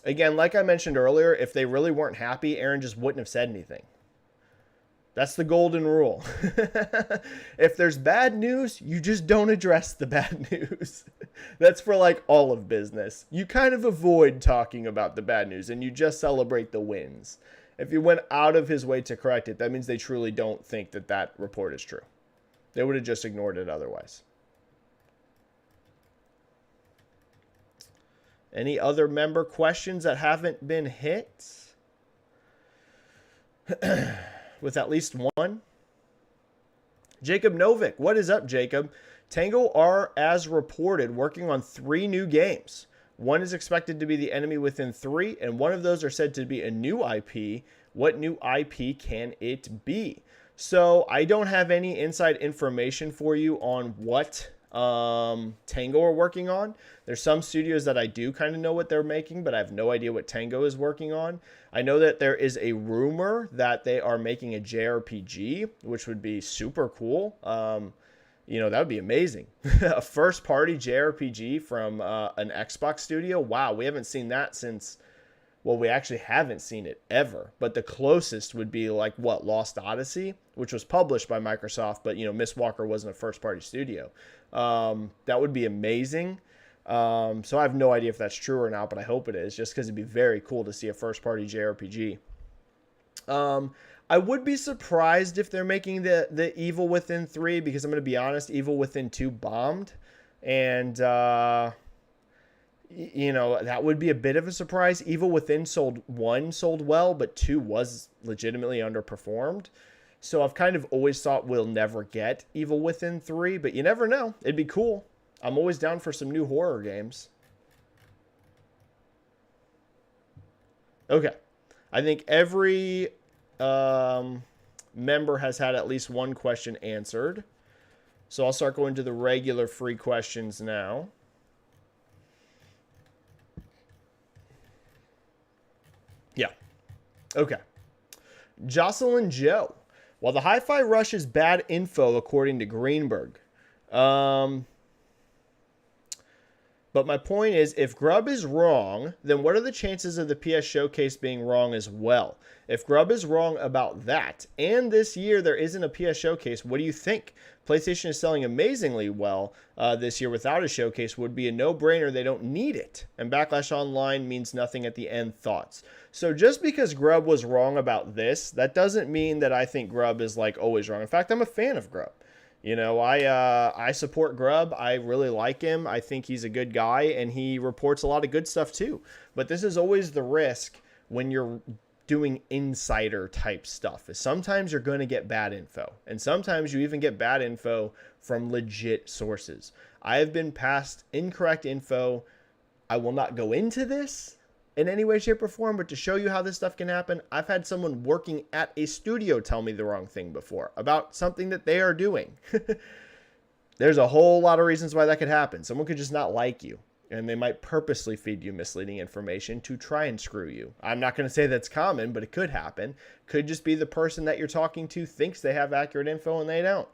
Speaker 1: Again, like I mentioned earlier, if they really weren't happy, Aaron just wouldn't have said anything. That's the golden rule. If there's bad news, you just don't address the bad news. That's for like all of business. You kind of avoid talking about the bad news and you just celebrate the wins. If he went out of his way to correct it, that means they truly don't think that that report is true. They would have just ignored it otherwise. Any other member questions that haven't been hit? With at least one? Jacob Novick. What is up, Jacob? Tango are, as reported, working on 3 new games. One is expected to be The Enemy Within 3, and one of those are said to be a new IP. What new IP can it be? So I don't have any inside information for you on what Tango are working on. There's some studios that I do kind of know what they're making, but I have no idea what Tango is working on. I know that there is a rumor that they are making a JRPG, which would be super cool. You know, that would be amazing. A first party JRPG from an Xbox studio. Wow, we haven't seen that since, well, we actually haven't seen it ever. But the closest would be like, what, Lost Odyssey, which was published by Microsoft, but, you know, Miss Walker wasn't a first party studio. That would be amazing. So I have no idea if that's true or not, but I hope it is, just because it'd be very cool to see a first party JRPG. I would be surprised if they're making the Evil Within 3, because I'm going to be honest, Evil Within 2 bombed. And, you know, that would be a bit of a surprise. Evil Within 1 sold well, but 2 was legitimately underperformed. So I've kind of always thought we'll never get Evil Within 3, but you never know. It'd be cool. I'm always down for some new horror games. Okay. I think every member has had at least one question answered. So I'll start going to the regular free questions now. Yeah. Okay. Jocelyn Joe. While the Hi-Fi Rush is bad info, according to Greenberg. But my point is, if Grubb is wrong, then what are the chances of the PS Showcase being wrong as well? If Grubb is wrong about that, and this year there isn't a PS Showcase, what do you think? PlayStation is selling amazingly well this year without a showcase. Would be a no-brainer. They don't need it. And Backlash Online means nothing at the end. Thoughts? So just because Grubb was wrong about this, that doesn't mean that I think Grubb is like always wrong. In fact, I'm a fan of Grubb. I support Grubb. I really like him. I think he's a good guy, and he reports a lot of good stuff too. But this is always the risk when you're doing insider type stuff, is sometimes you're going to get bad info, and sometimes you even get bad info from legit sources. I have been passed incorrect info. I will not go into this in any way, shape, or form, but to show you how this stuff can happen, I've had someone working at a studio tell me the wrong thing before about something that they are doing. There's a whole lot of reasons why that could happen. Someone could just not like you, and they might purposely feed you misleading information to try and screw you. I'm not going to say that's common, but it could happen. Could just be the person that you're talking to thinks they have accurate info and they don't.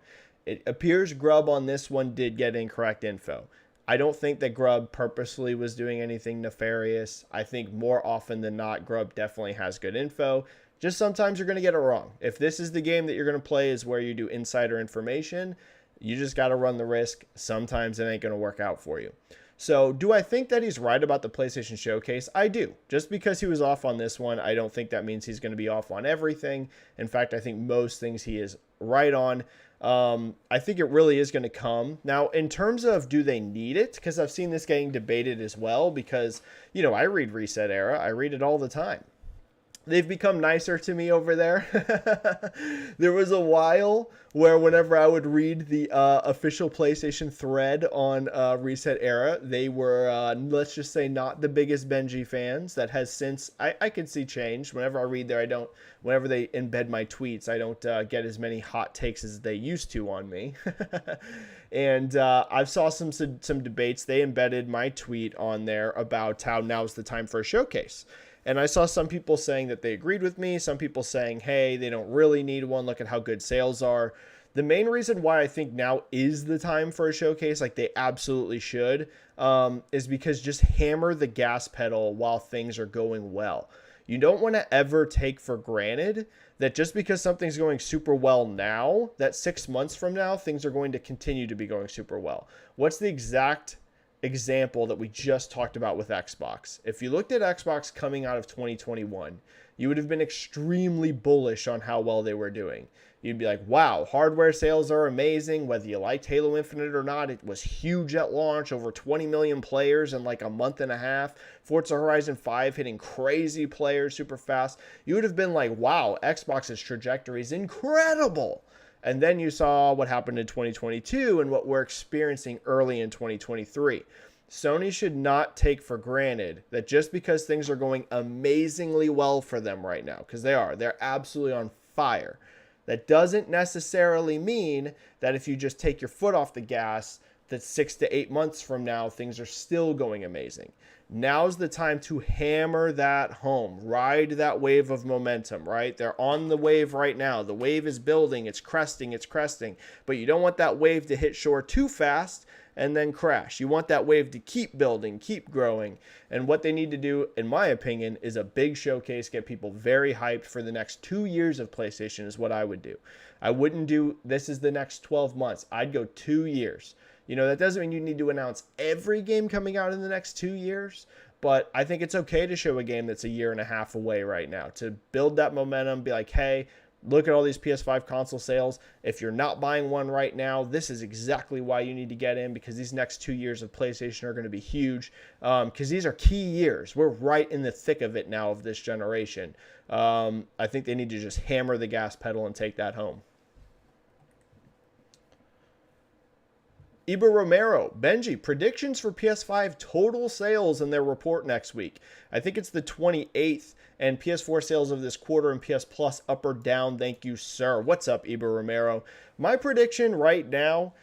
Speaker 1: It appears Grubb on this one did get incorrect info. I don't think that Grubb purposely was doing anything nefarious. I think more often than not, Grubb definitely has good info. Just sometimes you're going to get it wrong. If this is the game that you're going to play is where you do insider information, you just got to run the risk. Sometimes it ain't going to work out for you. So do I think that he's right about the PlayStation Showcase? I do. Just because he was off on this one, I don't think that means he's going to be off on everything. In fact, I think most things he is right on. I think it really is going to come. Now, in terms of do they need it? Because I've seen this getting debated as well because, I read Reset Era. I read it all the time. They've become nicer to me over there. There was a while where whenever I would read the official PlayStation thread on Reset Era, they were, let's just say, not the biggest Benji fans. That has since, I can see change. Whenever I read there, whenever they embed my tweets, I don't get as many hot takes as they used to on me. And I've saw some debates. They embedded my tweet on there about how now's the time for a showcase. And I saw some people saying that they agreed with me. Some people saying, hey, they don't really need one. Look at how good sales are. The main reason why I think now is the time for a showcase, like they absolutely should, is because just hammer the gas pedal while things are going well. You don't want to ever take for granted that just because something's going super well now, that 6 months from now, things are going to continue to be going super well. What's the exact example that we just talked about with Xbox? If you looked at Xbox coming out of 2021, you would have been extremely bullish on how well they were doing. You'd be like, wow, hardware sales are amazing. Whether you liked Halo Infinite or not, it was huge at launch, over 20 million players in like a month and a half. Forza Horizon 5 hitting crazy players super fast. You would have been like, wow, Xbox's trajectory is incredible. And then you saw what happened in 2022 and what we're experiencing early in 2023. Sony should not take for granted that just because things are going amazingly well for them right now, because they're absolutely on fire. That doesn't necessarily mean that if you just take your foot off the gas, that 6 to 8 months from now, things are still going amazing. Now's the time to hammer that home. Ride that wave of momentum, right? They're on the wave right now. The wave is building. It's cresting. But you don't want that wave to hit shore too fast and then crash. You want that wave to keep building, keep growing. And what they need to do, in my opinion, is a big showcase, get people very hyped for the next 2 years of PlayStation is what I would do. I wouldn't do, this is the next 12 months. I'd go 2 years. That doesn't mean you need to announce every game coming out in the next 2 years, but I think it's okay to show a game that's a year and a half away right now to build that momentum, be like, hey, look at all these PS5 console sales. If you're not buying one right now, this is exactly why you need to get in, because these next 2 years of PlayStation are going to be huge, because these are key years. We're right in the thick of it now of this generation. I think they need to just hammer the gas pedal and take that home. Iba Romero, Benji, predictions for PS5 total sales in their report next week. I think it's the 28th, and PS4 sales of this quarter and PS Plus up or down. Thank you, sir. What's up, Iba Romero? My prediction right now,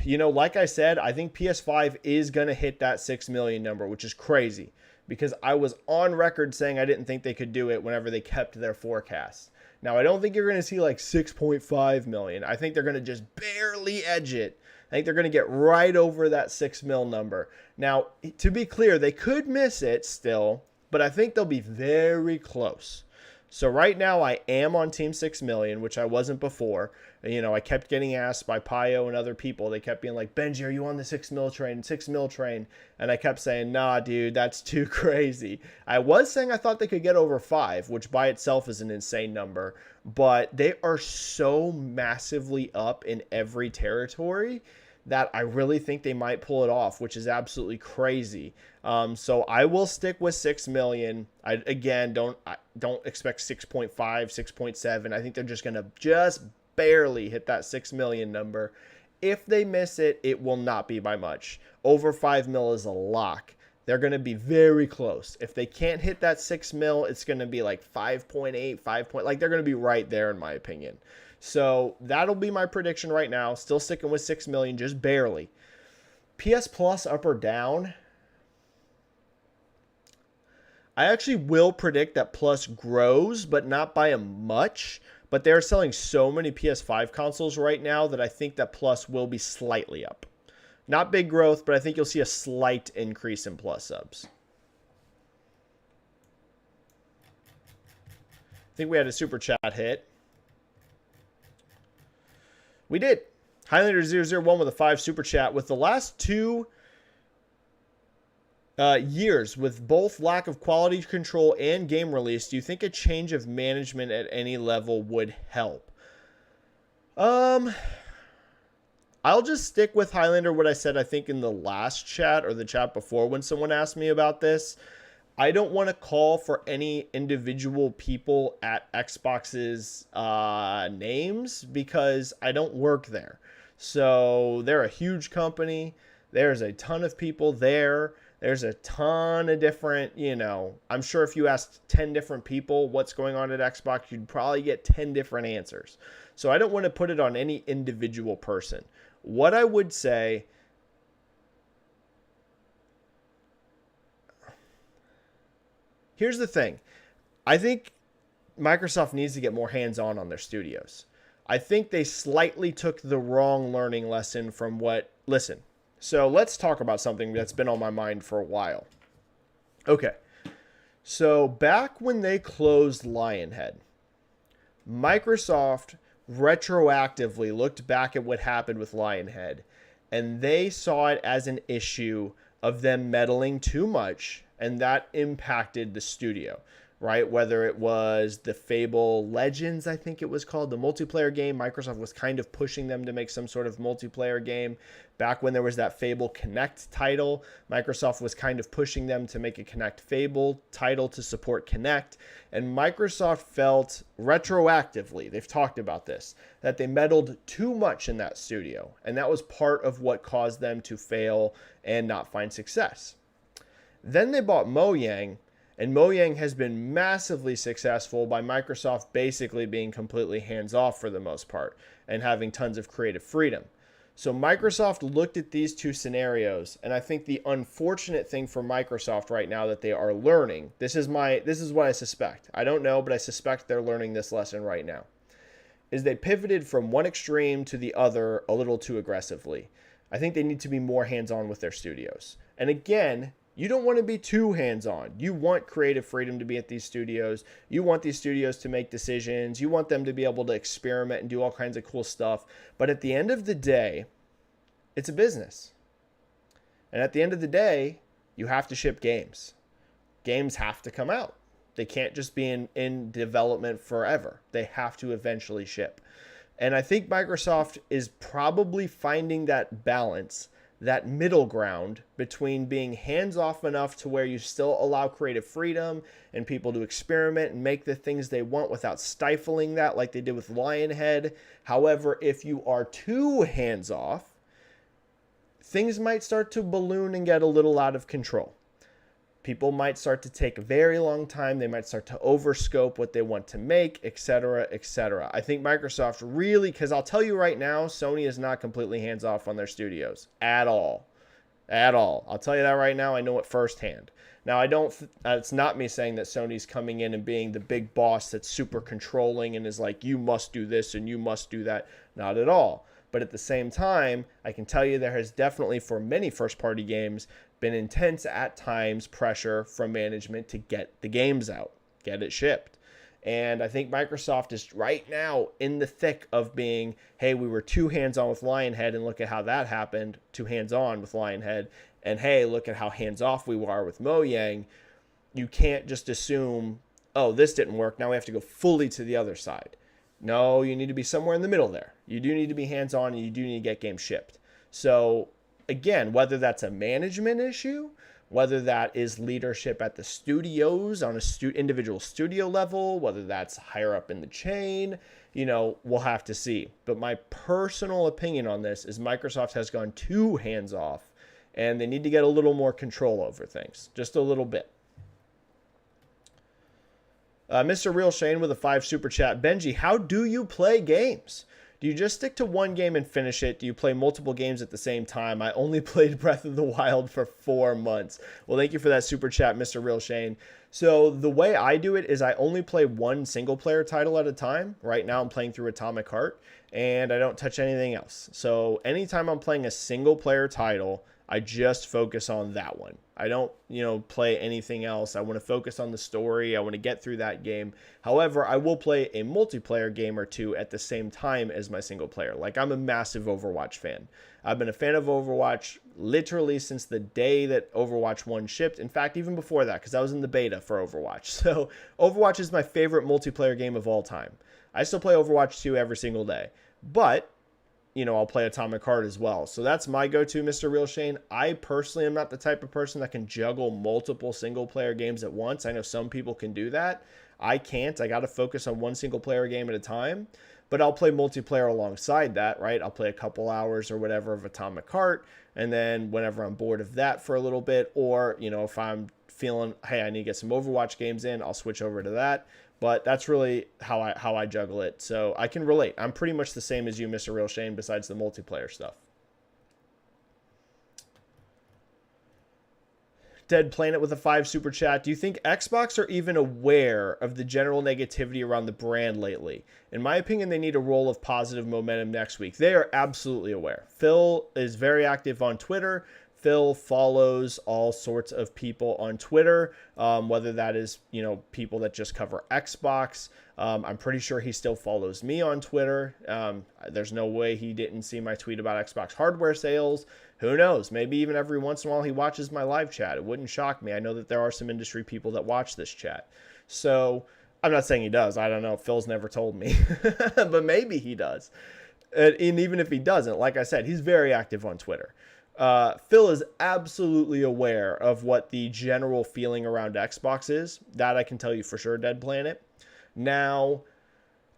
Speaker 1: like I said, I think PS5 is going to hit that 6 million number, which is crazy because I was on record saying I didn't think they could do it whenever they kept their forecast. Now, I don't think you're going to see like 6.5 million. I think they're going to just barely edge it. I think they're going to get right over that 6 mil number. Now, to be clear, they could miss it still, but I think they'll be very close. So right now I am on Team 6 million, which I wasn't before. I kept getting asked by Pio and other people. They kept being like, Benji, are you on the 6 mil train? 6 mil train. And I kept saying, nah, dude, that's too crazy. I was saying I thought they could get over 5, which by itself is an insane number. But they are so massively up in every territory that I really think they might pull it off, which is absolutely crazy. So I will stick with 6 million. I don't expect 6.5, 6.7. I think they're just going to just barely hit that 6 million number. If they miss it, it will not be by much. Over 5 mil is a lock. They're going to be very close. If they can't hit that 6 mil, it's going to be like 5.8, 5 point, like they're going to be right there in my opinion. So that'll be my prediction right now. Still sticking with 6 million, just barely. PS Plus up or down? I actually will predict that Plus grows, but not by a much. But they're selling so many PS5 consoles right now that I think that Plus will be slightly up. Not big growth, but I think you'll see a slight increase in Plus subs. I think we had a super chat hit. We did. Highlander001 with a 5 super chat. With the last 2 years, with both lack of quality control and game release, do you think a change of management at any level would help? I'll just stick with Highlander what I said, I think, in the last chat or the chat before when someone asked me about this. I don't want to call for any individual people at Xbox's names because I don't work there. So they're a huge company. There's a ton of people there. There's a ton of different, I'm sure if you asked 10 different people what's going on at Xbox, you'd probably get 10 different answers. So I don't want to put it on any individual person. What I would say, here's the thing. I think Microsoft needs to get more hands-on on their studios. I think they slightly took the wrong learning lesson from listen. So let's talk about something that's been on my mind for a while. Okay. So back when they closed Lionhead, Microsoft retroactively looked back at what happened with Lionhead, and they saw it as an issue of them meddling too much, and that impacted the studio, right? Whether it was the Fable Legends, I think it was called, the multiplayer game. Microsoft was kind of pushing them to make some sort of multiplayer game. Back when there was that Fable Connect title, Microsoft was kind of pushing them to make a Connect Fable title to support Connect. And Microsoft felt retroactively, they've talked about this, that they meddled too much in that studio. And that was part of what caused them to fail and not find success. Then they bought Mojang, and Mojang has been massively successful by Microsoft basically being completely hands-off for the most part and having tons of creative freedom. So Microsoft looked at these two scenarios, and I think the unfortunate thing for Microsoft right now that they are learning, this is what I suspect. I don't know, but I suspect they're learning this lesson right now, is they pivoted from one extreme to the other a little too aggressively. I think they need to be more hands-on with their studios. And again, you don't want to be too hands-on. You want creative freedom to be at these studios. You want these studios to make decisions. You want them to be able to experiment and do all kinds of cool stuff. But at the end of the day, it's a business. And at the end of the day, you have to ship games. Games have to come out. They can't just be in development forever. They have to eventually ship. And I think Microsoft is probably finding that balance, that middle ground between being hands-off enough to where you still allow creative freedom and people to experiment and make the things they want without stifling that like they did with Lionhead. However, if you are too hands-off, things might start to balloon and get a little out of control. People might start to take a very long time. They might start to overscope what they want to make, etc., etc. I think Microsoft really, because I'll tell you right now, Sony is not completely hands-off on their studios at all. At all. I'll tell you that right now. I know it firsthand. Now, it's not me saying that Sony's coming in and being the big boss that's super controlling and is like, you must do this and you must do that. Not at all. But at the same time, I can tell you there has definitely, for many first-party games, been intense at times pressure from management to get the games out, get it shipped. And I think Microsoft is right now in the thick of being, hey, we were too hands-on with Lionhead, and look at how that happened, too hands-on with Lionhead. And hey, look at how hands-off we were with Mojang. You can't just assume, oh, this didn't work, now we have to go fully to the other side. No, you need to be somewhere in the middle there. You do need to be hands-on, and you do need to get games shipped. So again, whether that's a management issue, whether that is leadership at the studios on a individual studio level, whether that's higher up in the chain, we'll have to see. But my personal opinion on this is Microsoft has gone too hands-off, and they need to get a little more control over things, just a little bit. Mr. Real Shane with a 5 super chat. Benji, how do you play games? Do you just stick to one game and finish it? Do you play multiple games at the same time? I only played Breath of the Wild for 4 months. Well, thank you for that super chat, Mr. Real Shane. So the way I do it is I only play one single player title at a time. Right now I'm playing through Atomic Heart, and I don't touch anything else. So anytime I'm playing a single player title, I just focus on that one. I don't, play anything else. I want to focus on the story. I want to get through that game. However, I will play a multiplayer game or two at the same time as my single player. Like, I'm a massive Overwatch fan. I've been a fan of Overwatch literally since the day that Overwatch 1 shipped. In fact, even before that, because I was in the beta for Overwatch. So Overwatch is my favorite multiplayer game of all time. I still play Overwatch 2 every single day. But I'll play Atomic Heart as well. So that's my go-to, Mr. Real Shane. I personally am not the type of person that can juggle multiple single-player games at once. I know some people can do that. I can't. I got to focus on one single-player game at a time. But I'll play multiplayer alongside that, right? I'll play a couple hours or whatever of Atomic Heart, and then whenever I'm bored of that for a little bit, or, if I'm feeling, hey, I need to get some Overwatch games in, I'll switch over to that. But that's really how I juggle it. So I can relate. I'm pretty much the same as you, Mr. Real Shane, besides the multiplayer stuff. Dead Planet with a 5 super chat. Do you think Xbox are even aware of the general negativity around the brand lately? In my opinion, they need a roll of positive momentum next week. They are absolutely aware. Phil is very active on Twitter. Phil follows all sorts of people on Twitter, whether that is, people that just cover Xbox. I'm pretty sure he still follows me on Twitter. There's no way he didn't see my tweet about Xbox hardware sales. Who knows? Maybe even every once in a while he watches my live chat. It wouldn't shock me. I know that there are some industry people that watch this chat. So I'm not saying he does. I don't know. Phil's never told me, but maybe he does. And even if he doesn't, like I said, he's very active on Twitter. Phil is absolutely aware of what the general feeling around Xbox is. That I can tell you for sure, Dead Planet. Now,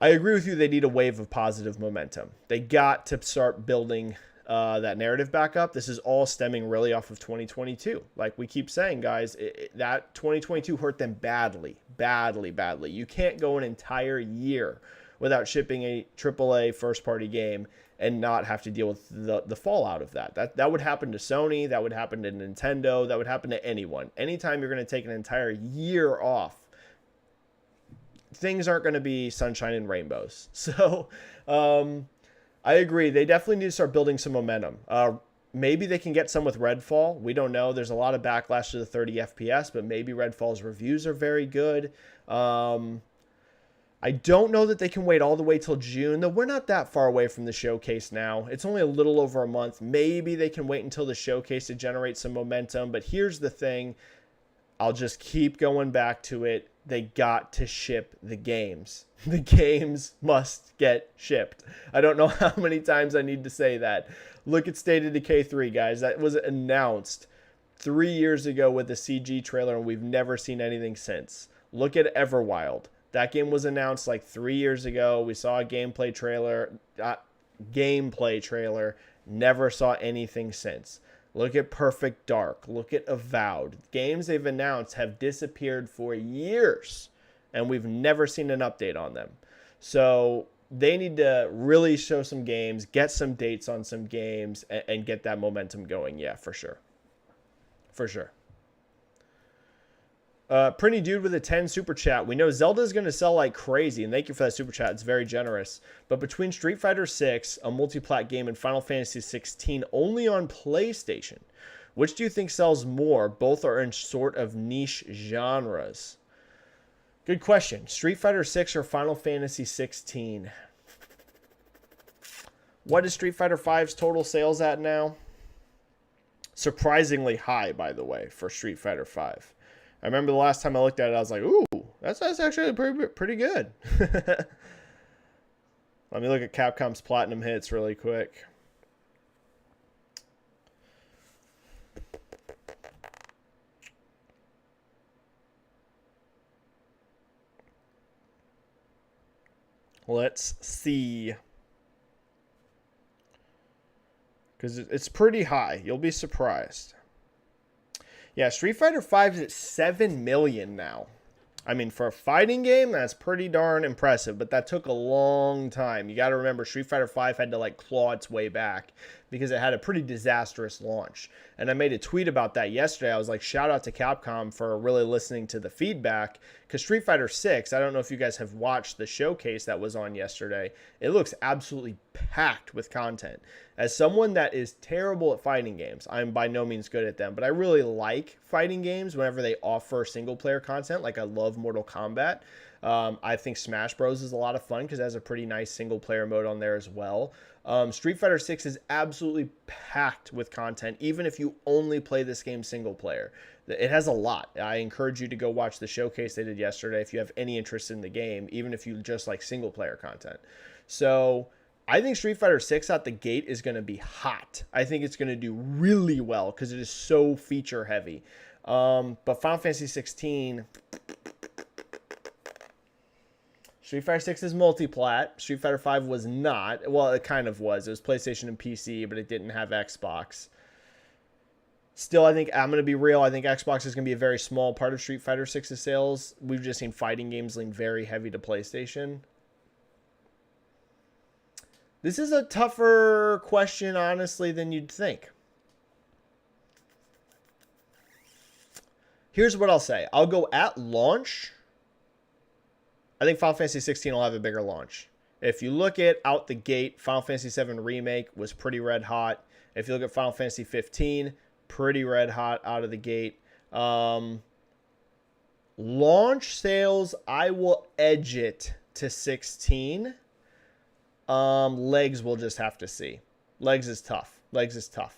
Speaker 1: I agree with you. They need a wave of positive momentum. They got to start building that narrative back up. This is all stemming really off of 2022. Like we keep saying, guys, that 2022 hurt them badly. You can't go an entire year without shipping a AAA first-party game and not have to deal with the fallout of that. That would happen to Sony. That would happen to Nintendo. That would happen to anyone. Anytime you're going to take an entire year off, things aren't going to be sunshine and rainbows. So I agree. They definitely need to start building some momentum. Maybe they can get some with Redfall. We don't know. There's a lot of backlash to the 30 FPS, but maybe Redfall's reviews are very good. I don't know that they can wait all the way till June, though we're not that far away from the showcase now. It's only a little over a month. Maybe they can wait until the showcase to generate some momentum. But here's the thing. I'll just keep going back to it. They got to ship the games. The games must get shipped. I don't know how many times I need to say that. Look at State of Decay 3, guys. That was announced 3 years ago with a CG trailer, and we've never seen anything since. Look at Everwild. That game was announced like 3 years ago. We saw a gameplay trailer. Never saw anything since. Look at Perfect Dark. Look at Avowed. Games they've announced have disappeared for years, and we've never seen an update on them. So they need to really show some games, get some dates on some games, and get that momentum going. Yeah, for sure. For sure. Pretty Dude with a 10 super chat. We know Zelda is going to sell like crazy, and thank you for that super chat. It's very generous. But between Street Fighter 6, a multi-plat game, and Final Fantasy 16 only on PlayStation, which do you think sells more? Both are in sort of niche genres. Good question. Street Fighter 6 or Final Fantasy 16? What is Street Fighter 5's total sales at now? Surprisingly high, by the way, for Street Fighter 5. I remember the last time I looked at it, I was like, ooh, that's actually pretty good. Let me look at Capcom's Platinum hits really quick. Let's see. Because it's pretty high. You'll be surprised. Yeah, Street Fighter 5 is at 7 million now. I mean, for a fighting game, that's pretty darn impressive, but that took a long time. You got to remember, Street Fighter 5 had to, like, claw its way back because it had a pretty disastrous launch. And I made a tweet about that yesterday. I was like, shout out to Capcom for really listening to the feedback, because Street Fighter 6, I don't know if you guys have watched the showcase that was on yesterday. It looks absolutely packed with content. As someone that is terrible at fighting games, I'm by no means good at them, but I really like fighting games whenever they offer single-player content. Like, I love Mortal Kombat. I think Smash Bros. Is a lot of fun because it has a pretty nice single-player mode on there as well. Street Fighter 6 is absolutely packed with content, even if you only play this game single-player. It has a lot. I encourage you to go watch the showcase they did yesterday if you have any interest in the game, even if you just like single-player content. So I think Street Fighter 6 out the gate is going to be hot. I think it's going to do really well because it is so feature heavy. But Final Fantasy 16, Street Fighter 6 is multi-plat. Street Fighter 5 was not. Well, it kind of was. It was PlayStation and PC, but it didn't have Xbox. Still, I think I'm going to be real. I think Xbox is going to be a very small part of Street Fighter 6's sales. We've just seen fighting games lean very heavy to PlayStation. This is a tougher question, honestly, than you'd think. Here's what I'll say. I'll go at launch. I think Final Fantasy 16 will have a bigger launch. If you look at out the gate, Final Fantasy 7 Remake was pretty red hot. If you look at Final Fantasy 15, pretty red hot out of the gate. Launch sales, I will edge it to 16. Legs we'll just have to see. Legs is tough.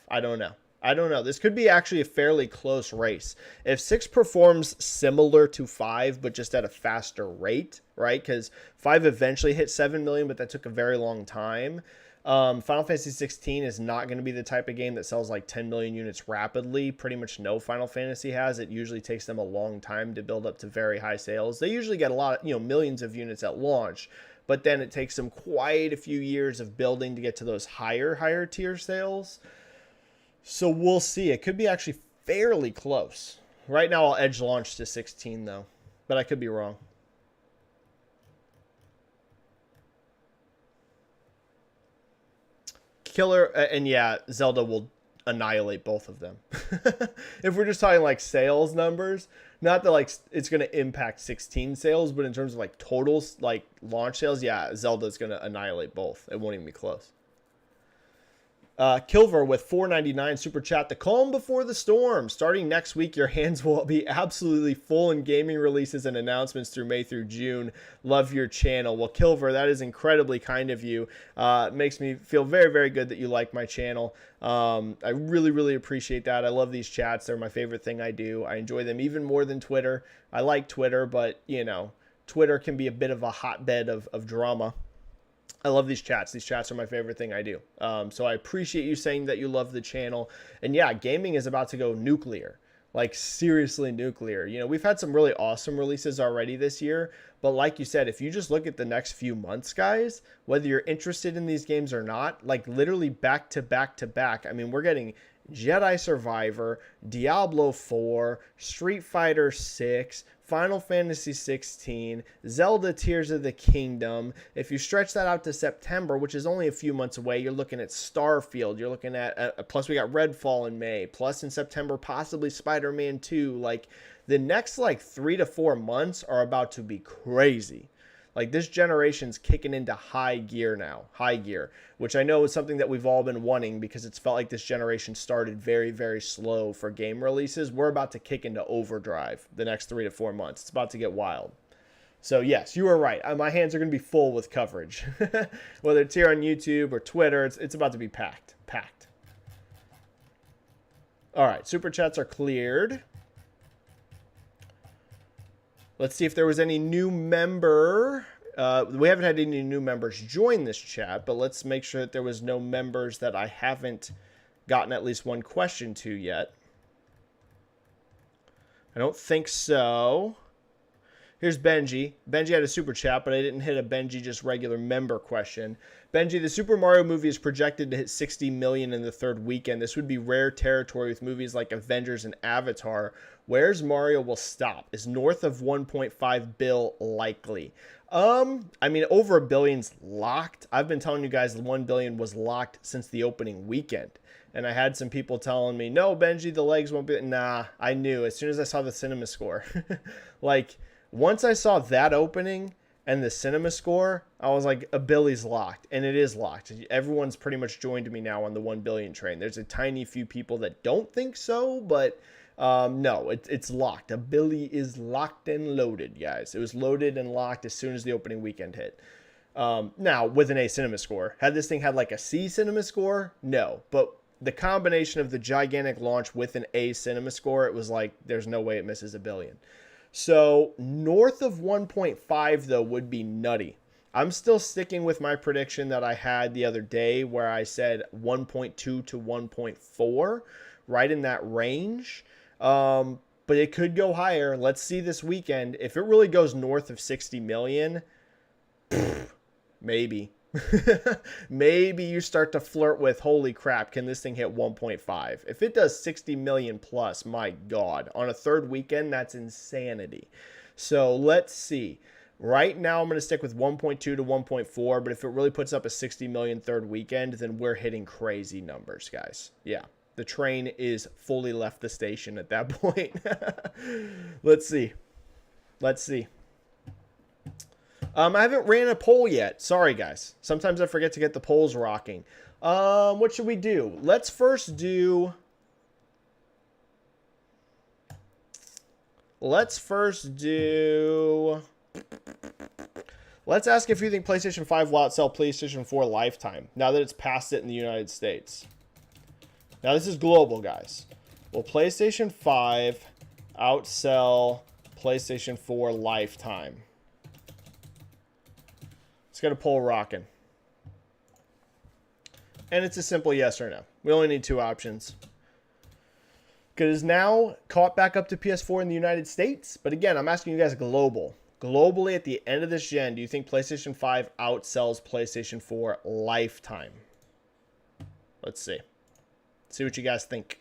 Speaker 1: I don't know. This could be actually a fairly close race. If 6 performs similar to 5, but just at a faster rate, right? Because 5 eventually hit 7 million, but that took a very long time. Final Fantasy 16 is not going to be the type of game that sells like 10 million units rapidly. Pretty much no Final Fantasy has. It usually takes them a long time to build up to very high sales. They usually get a lot of, millions of units at launch, but then it takes them quite a few years of building to get to those higher tier sales. So we'll see. It could be actually fairly close. Right now I'll edge launch to 16 though, but I could be wrong. Killer, and yeah, Zelda will annihilate both of them. If we're just talking like sales numbers, not that like it's going to impact 16 sales, but in terms of like totals, like launch sales, yeah, Zelda's going to annihilate both. It won't even be close. Kilver with $4.99 super chat. The calm before the storm. Starting next week, your hands will be absolutely full in gaming releases and announcements through May through June. Love your channel. Well, Kilver, that is incredibly kind of you. It makes me feel very, very good that you like my channel. I really, really appreciate that. I love these chats. They're my favorite thing I do. I enjoy them even more than Twitter. I like Twitter, but, Twitter can be a bit of a hotbed of drama. I love these chats. These chats are my favorite thing I do. So I appreciate you saying that you love the channel. And yeah, gaming is about to go nuclear. Like seriously nuclear. We've had some really awesome releases already this year. But like you said, if you just look at the next few months, guys, whether you're interested in these games or not, like literally back to back to back. I mean, we're getting Jedi Survivor, Diablo 4, Street Fighter 6, Final Fantasy 16, Zelda Tears of the Kingdom. If you stretch that out to September, which is only a few months away, you're looking at Starfield. You're looking at, plus we got Redfall in May, plus in September, possibly Spider-Man 2. Like the next 3 to 4 months are about to be crazy. Like this generation's kicking into high gear now, which I know is something that we've all been wanting because it's felt like this generation started very, very slow for game releases. We're about to kick into overdrive the next 3 to 4 months. It's about to get wild. So yes, you are right. My hands are going to be full with coverage. Whether it's here on YouTube or Twitter, it's about to be packed. Packed. All right, super chats are cleared. Let's see if there was any new member. We haven't had any new members join this chat, but let's make sure that there was no members that I haven't gotten at least one question to yet. I don't think so. Here's Benji. Benji had a super chat, but I didn't hit a Benji just regular member question. Benji, the Super Mario movie is projected to hit 60 million in the third weekend. This would be rare territory with movies like Avengers and Avatar. Where's Mario will stop? Is north of 1.5 bill likely? I mean, over $1 billion's locked. I've been telling you guys the 1 billion was locked since the opening weekend. And I had some people telling me, no, Benji, the legs won't be. Nah, I knew as soon as I saw the cinema score. Like, once I saw that opening and the cinema score, I was like, a Billy's locked. And it is locked. Everyone's pretty much joined me now on the 1 billion train. There's a tiny few people that don't think so, but no, it's locked. A Billy is locked and loaded, guys. It was loaded and locked as soon as the opening weekend hit. Now, with an A cinema score. Had this thing had like a C cinema score? No. But the combination of the gigantic launch with an A cinema score, it was like, there's no way it misses $1 billion. So north of 1.5 though would be nutty. I'm still sticking with my prediction that I had the other day where I said 1.2 to 1.4, right in that range. But it could go higher. Let's see this weekend. If it really goes north of 60 million, maybe. Maybe you start to flirt with, holy crap, can this thing hit 1.5? If it does 60 million plus, my God, on a third weekend, that's insanity. So let's see. Right now, I'm going to stick with 1.2 to 1.4, but if it really puts up a 60 million third weekend, then we're hitting crazy numbers, guys. Yeah, the train is fully left the station at that point. Let's see. Let's see. I haven't ran a poll yet. Sorry, guys. Sometimes I forget to get the polls rocking. What should we do? Let's first do... Let's ask if you think PlayStation 5 will outsell PlayStation 4 lifetime, now that it's past it in the United States. Now, this is global, guys. Will PlayStation 5 outsell PlayStation 4 lifetime? Let's get a poll rocking. And it's a simple yes or no. We only need two options. Because it's now caught back up to PS4 in the United States. But again, I'm asking you guys global. Globally, at the end of this gen, do you think PlayStation 5 outsells PlayStation 4 lifetime? Let's see. See what you guys think.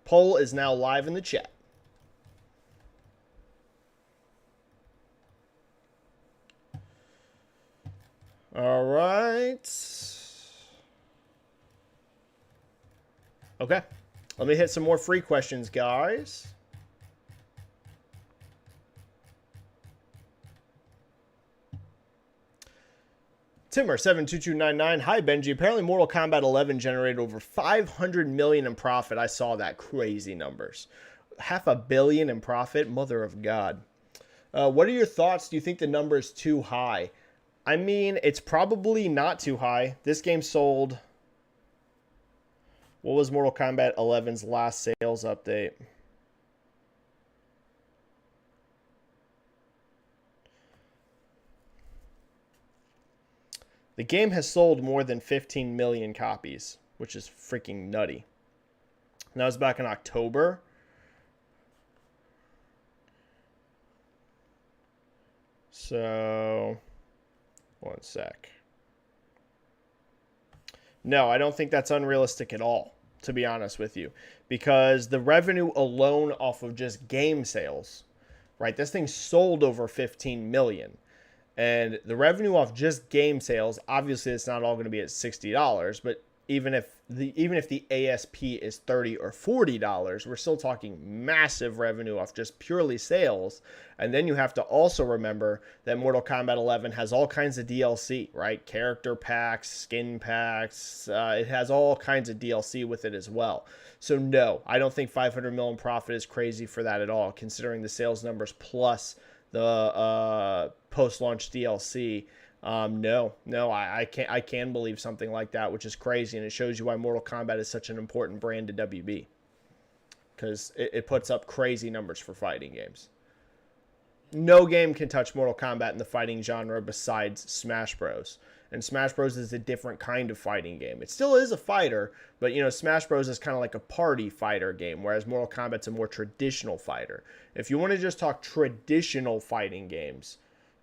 Speaker 1: Poll is now live in the chat. All right. Okay. Let me hit some more free questions, guys. Timmer72299. Hi, Benji. Apparently, Mortal Kombat 11 generated over 500 million in profit. I saw that. Crazy numbers. $500 million in profit? Mother of God. What are your thoughts? Do you think the number is too high? I mean, it's probably not too high. This game sold... What was Mortal Kombat 11's last sales update? The game has sold more than 15 million copies, which is freaking nutty. And that was back in October. So, one sec. No, I don't think that's unrealistic at all, to be honest with you. Because the revenue alone off of just game sales, right? This thing sold over 15 million. And the revenue off just game sales, obviously it's not all going to be at $60, but even if the ASP is $30 or $40, we're still talking massive revenue off just purely sales. And then you have to also remember that Mortal Kombat 11 has all kinds of DLC, right? Character packs, skin packs. It has all kinds of DLC with it as well. So no, I don't think 500 million profit is crazy for that at all, considering the sales numbers plus the post-launch DLC. I can believe something like that, which is crazy, and it shows you why Mortal Kombat is such an important brand to WB, because it puts up crazy numbers for fighting games. No game can touch Mortal Kombat in the fighting genre besides Smash Bros. And Smash Bros is a different kind of fighting game. It still is a fighter, but Smash Bros is kind of like a party fighter game, whereas Mortal Kombat's a more traditional fighter. If you want to just talk traditional fighting games,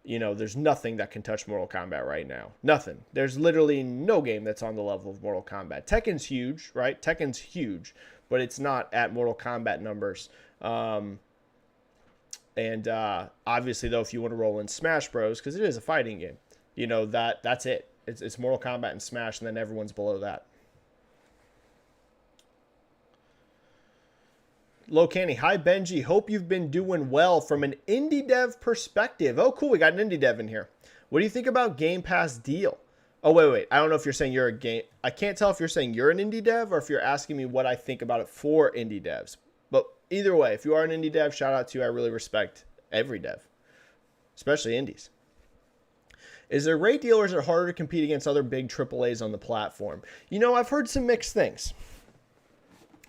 Speaker 1: there's nothing that can touch Mortal Kombat right now. Nothing. There's literally no game that's on the level of Mortal Kombat. Tekken's huge, right? Tekken's huge, but it's not at Mortal Kombat numbers. Obviously, though, if you want to roll in Smash Bros, because it is a fighting game, that's it. It's Mortal Kombat and Smash, and then everyone's below that. Low Canny, hi Benji, hope you've been doing well from an indie dev perspective. Oh, cool, we got an indie dev in here. What do you think about Game Pass deal? Oh, wait. I don't know if you're saying you're a game. I can't tell if you're saying you're an indie dev or if you're asking me what I think about it for indie devs. But either way, if you are an indie dev, shout out to you. I really respect every dev, especially indies. Is there a great deal or is it harder to compete against other big AAAs on the platform? I've heard some mixed things.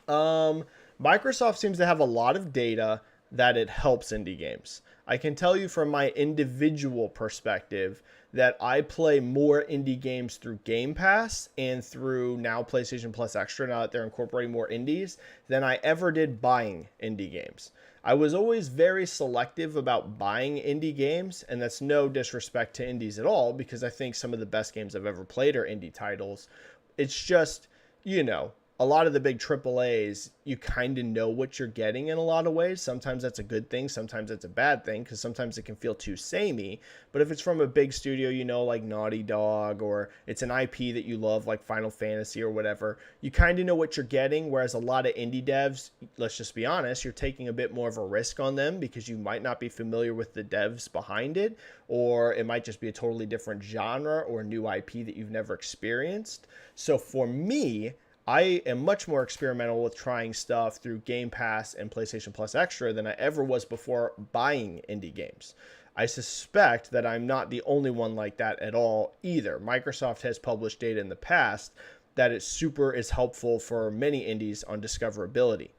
Speaker 1: Microsoft seems to have a lot of data that it helps indie games. I can tell you from my individual perspective that I play more indie games through Game Pass and through now PlayStation Plus Extra, now that they're incorporating more indies, than I ever did buying indie games. I was always very selective about buying indie games, and that's no disrespect to indies at all, because I think some of the best games I've ever played are indie titles. It's just, a lot of the big AAAs, you kind of know what you're getting in a lot of ways. Sometimes that's a good thing. Sometimes that's a bad thing, because sometimes it can feel too samey. But if it's from a big studio, like Naughty Dog, or it's an IP that you love, like Final Fantasy or whatever, you kind of know what you're getting. Whereas a lot of indie devs, let's just be honest, you're taking a bit more of a risk on them because you might not be familiar with the devs behind it, or it might just be a totally different genre or new IP that you've never experienced. So for me, I am much more experimental with trying stuff through Game Pass and PlayStation Plus Extra than I ever was before buying indie games. I suspect that I'm not the only one like that at all either. Microsoft has published data in the past that is helpful for many indies on discoverability.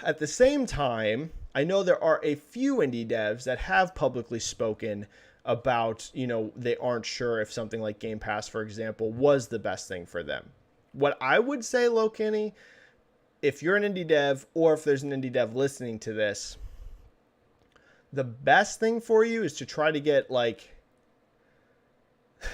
Speaker 1: At the same time, I know there are a few indie devs that have publicly spoken about, they aren't sure if something like Game Pass, for example, was the best thing for them. What I would say, Low Kenny, if you're an indie dev or if there's an indie dev listening to this, the best thing for you is to try to get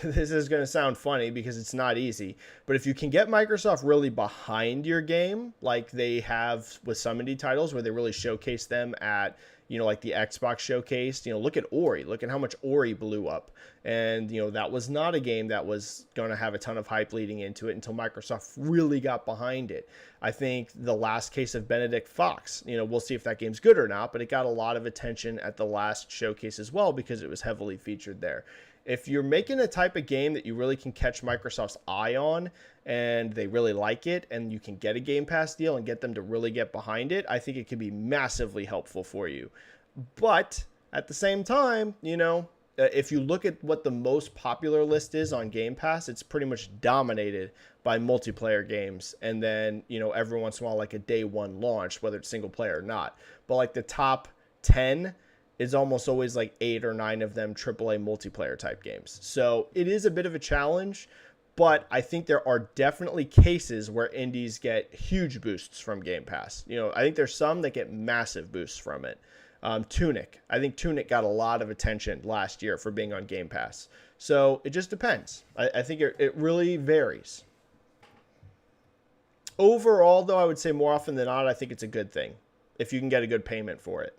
Speaker 1: this is going to sound funny because it's not easy, but if you can get Microsoft really behind your game, like they have with some indie titles where they really showcase them at, like the Xbox showcase, look at Ori, look at how much Ori blew up. And, that was not a game that was going to have a ton of hype leading into it until Microsoft really got behind it. I think the last case of Benedict Fox, we'll see if that game's good or not, but it got a lot of attention at the last showcase as well because it was heavily featured there. If you're making a type of game that you really can catch Microsoft's eye on and they really like it and you can get a Game Pass deal and get them to really get behind it, I think it could be massively helpful for you. But at the same time, if you look at what the most popular list is on Game Pass, it's pretty much dominated by multiplayer games. And then, every once in a while, like a day one launch, whether it's single player or not. But like the top 10 is almost always like 8 or 9 of them AAA multiplayer type games. So it is a bit of a challenge, but I think there are definitely cases where indies get huge boosts from Game Pass. I think there's some that get massive boosts from it. Tunic. I think Tunic got a lot of attention last year for being on Game Pass. So it just depends. I think it really varies. Overall, though, I would say more often than not, I think it's a good thing if you can get a good payment for it.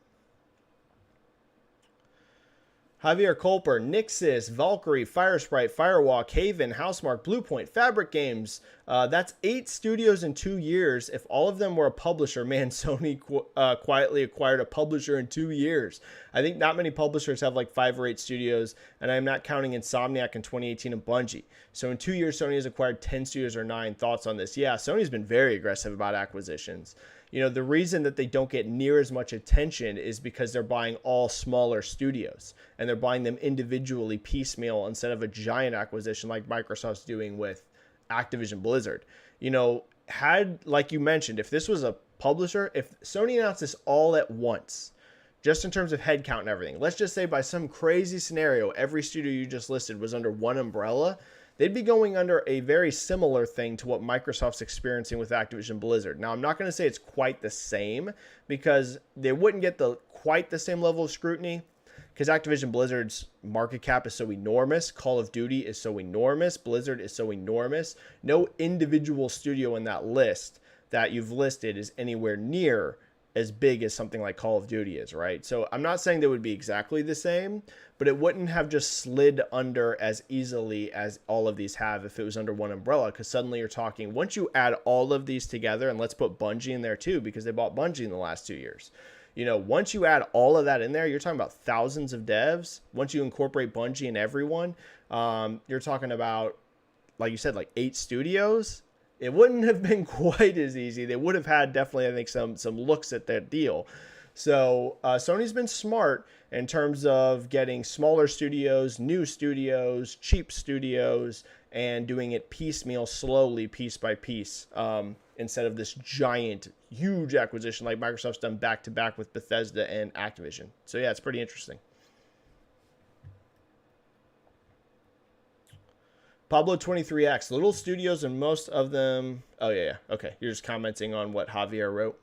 Speaker 1: Javier Kolper, Nixis, Valkyrie, Firesprite, Firewalk, Haven, Housemarque, Bluepoint, Fabric Games. That's 8 studios in 2 years. If all of them were a publisher, man, Sony quietly acquired a publisher in 2 years. I think not many publishers have like 5 or 8 studios, and I'm not counting Insomniac in 2018 and Bungie. So in 2 years, Sony has acquired 10 studios or 9. Thoughts on this? Yeah, Sony's been very aggressive about acquisitions. The reason that they don't get near as much attention is because they're buying all smaller studios and they're buying them individually piecemeal instead of a giant acquisition like Microsoft's doing with Activision Blizzard. Like you mentioned, if this was a publisher, if Sony announced this all at once, just in terms of headcount and everything, let's just say by some crazy scenario, every studio you just listed was under one umbrella, they'd be going under a very similar thing to what Microsoft's experiencing with Activision Blizzard. Now, I'm not going to say it's quite the same because they wouldn't get quite the same level of scrutiny because Activision Blizzard's market cap is so enormous. Call of Duty is so enormous. Blizzard is so enormous. No individual studio in that list that you've listed is anywhere near as big as something like Call of Duty is, right? So I'm not saying they would be exactly the same, but it wouldn't have just slid under as easily as all of these have if it was under one umbrella, because suddenly you're talking, once you add all of these together, and let's put Bungie in there too, because they bought Bungie in the last 2 years. Once you add all of that in there, you're talking about thousands of devs. Once you incorporate Bungie and everyone, you're talking about, like you said, like 8 studios. It wouldn't have been quite as easy. They would have had definitely, I think, some looks at that deal. So Sony's been smart in terms of getting smaller studios, new studios, cheap studios, and doing it piecemeal, slowly, piece by piece, instead of this giant, huge acquisition like Microsoft's done back-to-back with Bethesda and Activision. So yeah, it's pretty interesting. Pablo 23X, little studios and most of them. Oh, yeah. Okay. You're just commenting on what Javier wrote.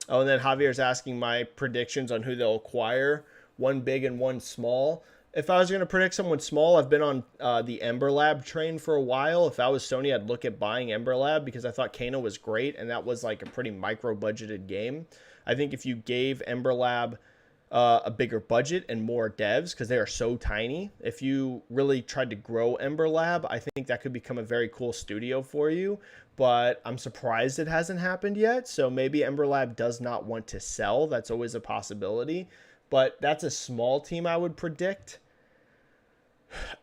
Speaker 1: Oh, and then Javier's asking my predictions on who they'll acquire, one big and one small. If I was going to predict someone small, I've been on the Ember Lab train for a while. If I was Sony, I'd look at buying Ember Lab because I thought Kano was great, and that was like a pretty micro-budgeted game. I think if you gave Ember Lab a bigger budget and more devs, because they are so tiny, if you really tried to grow Ember Lab, I think that could become a very cool studio for you. But I'm surprised it hasn't happened yet. So maybe Ember Lab does not want to sell. That's always a possibility. But that's a small team I would predict.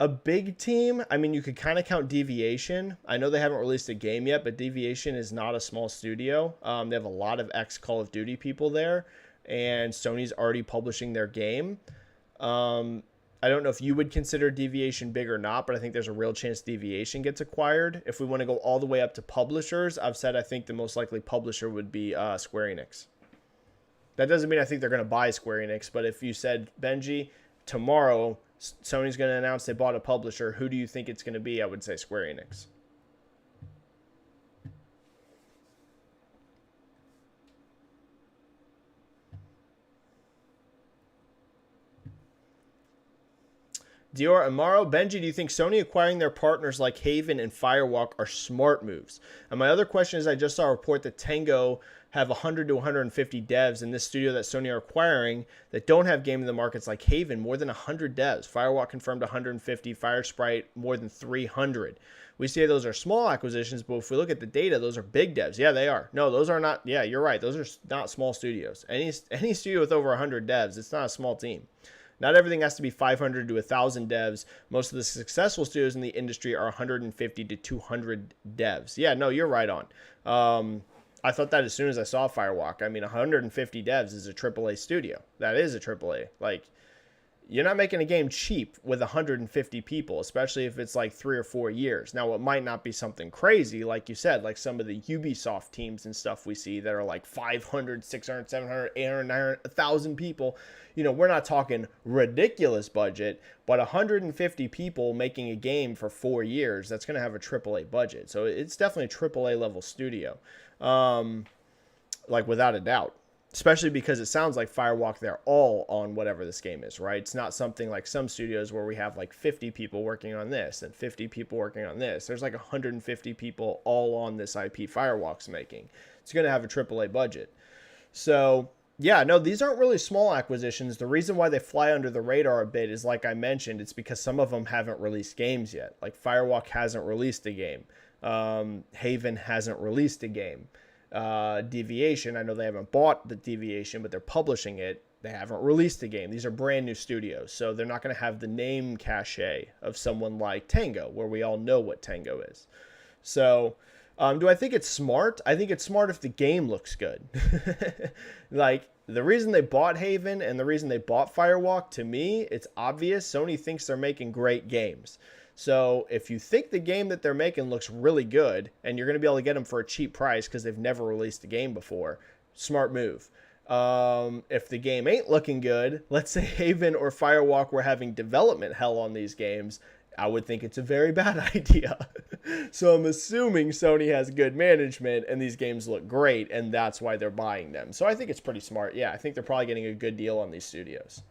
Speaker 1: A big team, I mean, you could kind of count Deviation. I know they haven't released a game yet, but Deviation is not a small studio. They have a lot of ex-Call of Duty people there, and Sony's already publishing their game. I don't know if you would consider Deviation big or not, but I think there's a real chance Deviation gets acquired. If we want to go all the way up to publishers, I've said I think the most likely publisher would be Square Enix. That doesn't mean I think they're going to buy Square Enix, but if you said, Benji, tomorrow Sony's going to announce they bought a publisher, who do you think it's going to be? I would say Square Enix. Dior Amaro, Benji, do you think Sony acquiring their partners like Haven and Firewalk are smart moves? And my other question is, I just saw a report that Tango have 100 to 150 devs in this studio that Sony are acquiring that don't have game in the markets like Haven, more than 100 devs. Firewalk confirmed 150, Firesprite more than 300. We say those are small acquisitions, but if we look at the data, those are big devs. Yeah, they are. No, those are not. Yeah, you're right. Those are not small studios. Any studio with over 100 devs, it's not a small team. Not everything has to be 500 to 1,000 devs. Most of the successful studios in the industry are 150 to 200 devs. Yeah, no, you're right on. I thought that as soon as I saw Firewalk. I mean, 150 devs is a AAA studio. That is a AAA. Like, you're not making a game cheap with 150 people, especially if it's like 3 or 4 years. Now, it might not be something crazy, like you said, like some of the Ubisoft teams and stuff we see that are like 500, 600, 700, 800, 900, 1,000 people. We're not talking ridiculous budget, but 150 people making a game for 4 years, that's going to have a AAA budget. So it's definitely a AAA level studio, like without a doubt. Especially because it sounds like Firewalk, they're all on whatever this game is, right? It's not something like some studios where we have like 50 people working on this and 50 people working on this. There's like 150 people all on this IP Firewalk's making. It's going to have a AAA budget. So, yeah, no, these aren't really small acquisitions. The reason why they fly under the radar a bit is, like I mentioned, it's because some of them haven't released games yet. Like Firewalk hasn't released a game. Haven hasn't released a game. Deviation, I know they haven't bought the Deviation, but they're publishing it. They haven't released the game. These are brand new studios, so they're not going to have the name cachet of someone like Tango, where we all know what Tango is. So, do I think it's smart? I think it's smart if the game looks good. Like, the reason they bought Haven and the reason they bought Firewalk, to me, it's obvious. Sony thinks they're making great games. So if you think the game that they're making looks really good and you're going to be able to get them for a cheap price because they've never released a game before, smart move. If the game ain't looking good, let's say Haven or Firewalk were having development hell on these games, I would think it's a very bad idea. So I'm assuming Sony has good management and these games look great, and that's why they're buying them. So I think it's pretty smart. Yeah, I think they're probably getting a good deal on these studios.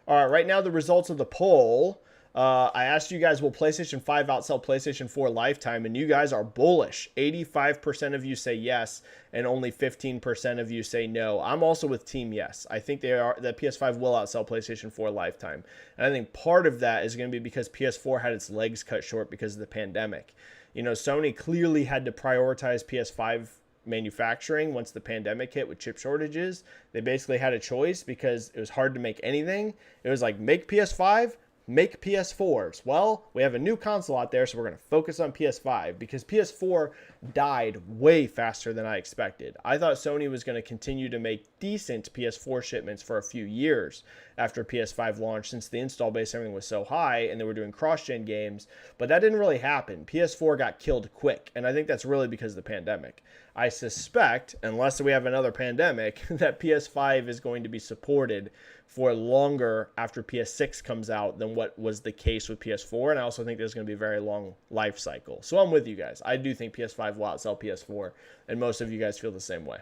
Speaker 1: All right, right now the results of the poll. I asked you guys, will PlayStation 5 outsell PlayStation 4 lifetime? And you guys are bullish. 85% of you say yes, and only 15% of you say no. I'm also with Team Yes. I think the PS5 will outsell PlayStation 4 lifetime. And I think part of that is going to be because PS4 had its legs cut short because of the pandemic. You know, Sony clearly had to prioritize PS5 manufacturing once the pandemic hit with chip shortages. They basically had a choice because it was hard to make anything. It was like, make PS5, make PS4s. Well, we have a new console out there, so we're going to focus on PS5 because PS4 died way faster than I expected. I thought Sony was going to continue to make decent PS4 shipments for a few years after PS5 launched, since the install base, everything was so high and they were doing cross-gen games, but that didn't really happen. PS4 got killed quick, and I think that's really because of the pandemic. I suspect, unless we have another pandemic, that PS5 is going to be supported for longer after PS6 comes out than what was the case with PS4. And I also think there's going to be a very long life cycle. So I'm with you guys. I do think PS5 will outsell PS4, and most of you guys feel the same way.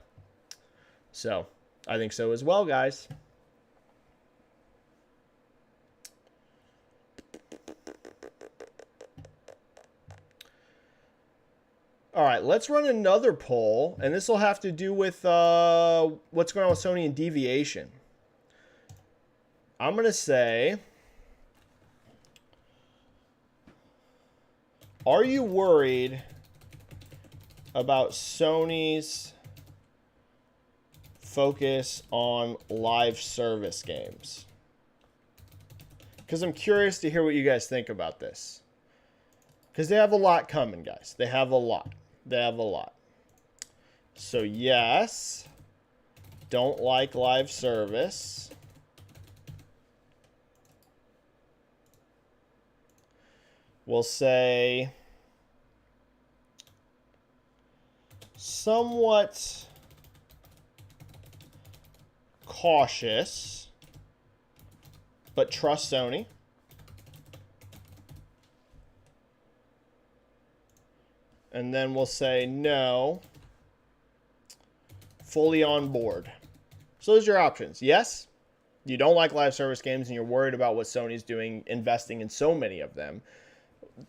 Speaker 1: So I think so as well, guys. All right, let's run another poll, and this will have to do with what's going on with Sony and Deviation. I'm going to say, are you worried about Sony's focus on live service games? Because I'm curious to hear what you guys think about this. Because they have a lot coming, guys. They have a lot. They have a lot. So, yes, don't like live service. We'll say somewhat cautious, but trust Sony. And then we'll say no, fully on board. So those are your options. Yes, you don't like live service games and you're worried about what Sony's doing, investing in so many of them.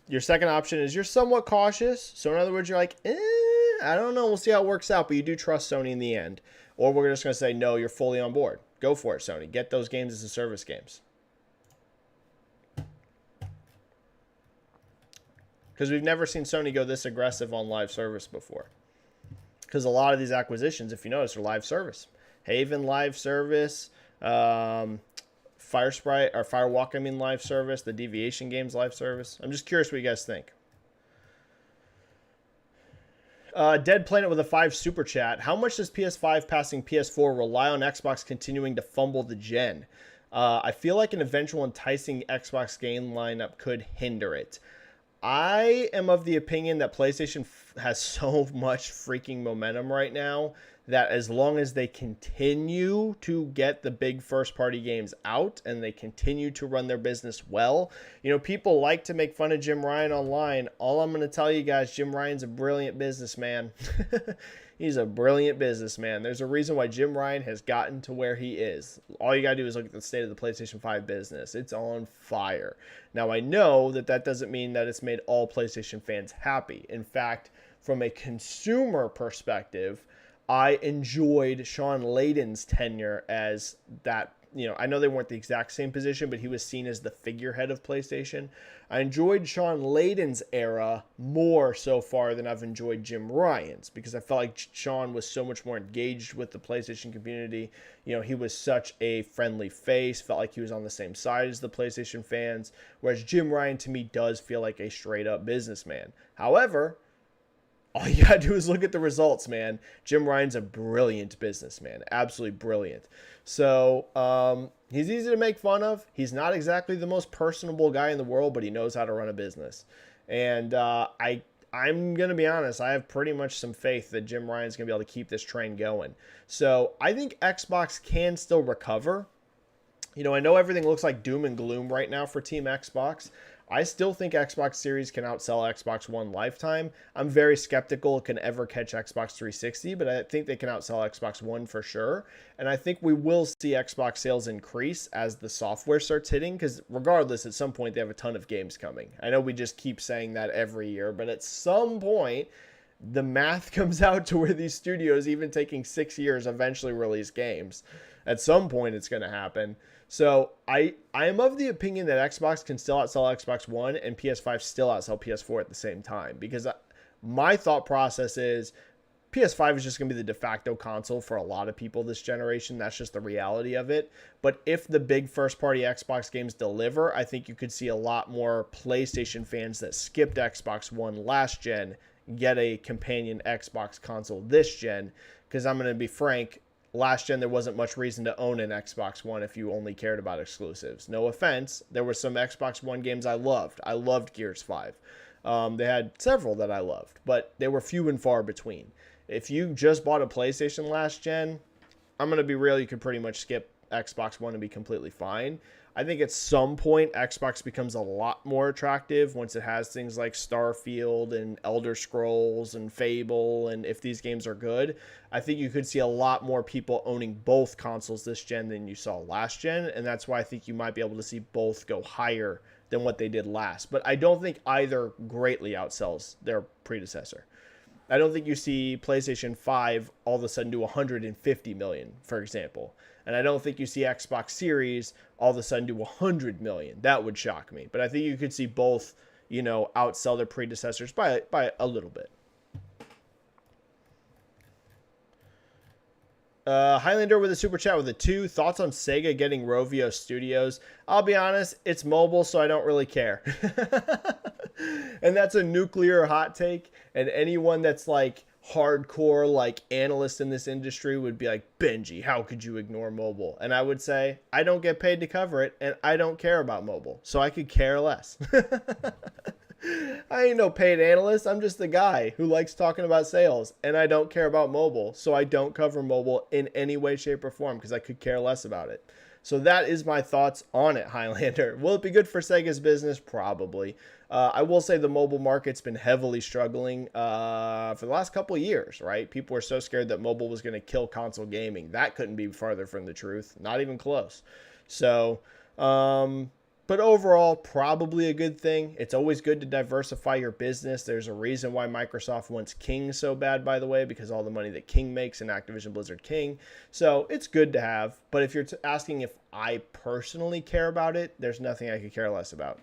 Speaker 1: Your second option is you're somewhat cautious. So in other words, you're like, I don't know. We'll see how it works out. But you do trust Sony in the end. Or we're just going to say, no, you're fully on board. Go for it, Sony. Get those games as a service games. Because we've never seen Sony go this aggressive on live service before. Because a lot of these acquisitions, if you notice, are live service. Haven live service. Firewalk, live service. The Deviation games live service. I'm just curious what you guys think. Dead Planet with a 5 super chat. How much does PS5 passing PS4 rely on Xbox continuing to fumble the gen? I feel like an eventual enticing Xbox game lineup could hinder it. I am of the opinion that PlayStation has so much freaking momentum right now that as long as they continue to get the big first-party games out and they continue to run their business well, you know, people like to make fun of Jim Ryan online. All I'm going to tell you guys, Jim Ryan's a brilliant businessman. He's a brilliant businessman. There's a reason why Jim Ryan has gotten to where he is. All you got to do is look at the state of the PlayStation 5 business. It's on fire. Now, I know that that doesn't mean that it's made all PlayStation fans happy. In fact, from a consumer perspective, I enjoyed Sean Layden's tenure as that I know they weren't the exact same position, but he was seen as the figurehead of PlayStation. I enjoyed Sean Layden's era more so far than I've enjoyed Jim Ryan's, because I felt like Sean was so much more engaged with the PlayStation community. He was such a friendly face, felt like he was on the same side as the PlayStation fans, whereas Jim Ryan to me does feel like a straight up businessman. However, all you gotta do is look at the results, man. Jim Ryan's a brilliant businessman, absolutely brilliant. So he's easy to make fun of. He's not exactly the most personable guy in the world, but he knows how to run a business. And I'm going to be honest, I have pretty much some faith that Jim Ryan's going to be able to keep this train going. So I think Xbox can still recover. I know everything looks like doom and gloom right now for Team Xbox. I still think Xbox Series can outsell Xbox One lifetime. I'm very skeptical it can ever catch Xbox 360, but I think they can outsell Xbox One for sure. And I think we will see Xbox sales increase as the software starts hitting, because regardless, at some point they have a ton of games coming. I know we just keep saying that every year, but at some point the math comes out to where these studios, even taking 6 years, eventually release games. At some point it's going to happen. So I am of the opinion that Xbox can still outsell Xbox One and PS5 still outsell PS4 at the same time, because my thought process is PS5 is just going to be the de facto console for a lot of people this generation. That's just the reality of it. But if the big first-party Xbox games deliver, I think you could see a lot more PlayStation fans that skipped Xbox One last gen get a companion Xbox console this gen, because I'm going to be frank, last gen, there wasn't much reason to own an Xbox One if you only cared about exclusives. No offense. There were some Xbox One games I loved. I loved Gears 5. They had several that I loved, but they were few and far between. If you just bought a PlayStation last gen, I'm going to be real, you could pretty much skip Xbox One and be completely fine. I think at some point Xbox becomes a lot more attractive once it has things like Starfield and Elder Scrolls and Fable, and if these games are good, I think you could see a lot more people owning both consoles this gen than you saw last gen, and that's why I think you might be able to see both go higher than what they did last. But I don't think either greatly outsells their predecessor. I don't think you see PlayStation 5 all of a sudden do 150 million, for example. And I don't think you see Xbox Series all of a sudden do 100 million. That would shock me. But I think you could see both, outsell their predecessors by a little bit. Highlander with a super chat with a 2. Thoughts on Sega getting Rovio Studios? I'll be honest, it's mobile, so I don't really care. And that's a nuclear hot take. And anyone that's like hardcore like analyst in this industry would be like, Benji, how could you ignore mobile? And I would say, I don't get paid to cover it, and I don't care about mobile, so I could care less. I ain't no paid analyst. I'm just the guy who likes talking about sales, and I don't care about mobile, so I don't cover mobile in any way, shape, or form, because I could care less about it. So that is my thoughts on it, Highlander. Will it be good for Sega's business? Probably. I will say the mobile market's been heavily struggling for the last couple of years, right? People were so scared that mobile was going to kill console gaming. That couldn't be farther from the truth. Not even close. So, but overall, probably a good thing. It's always good to diversify your business. There's a reason why Microsoft wants King so bad, by the way, because all the money that King makes in Activision Blizzard King. So it's good to have. But if you're asking if I personally care about it, there's nothing I could care less about.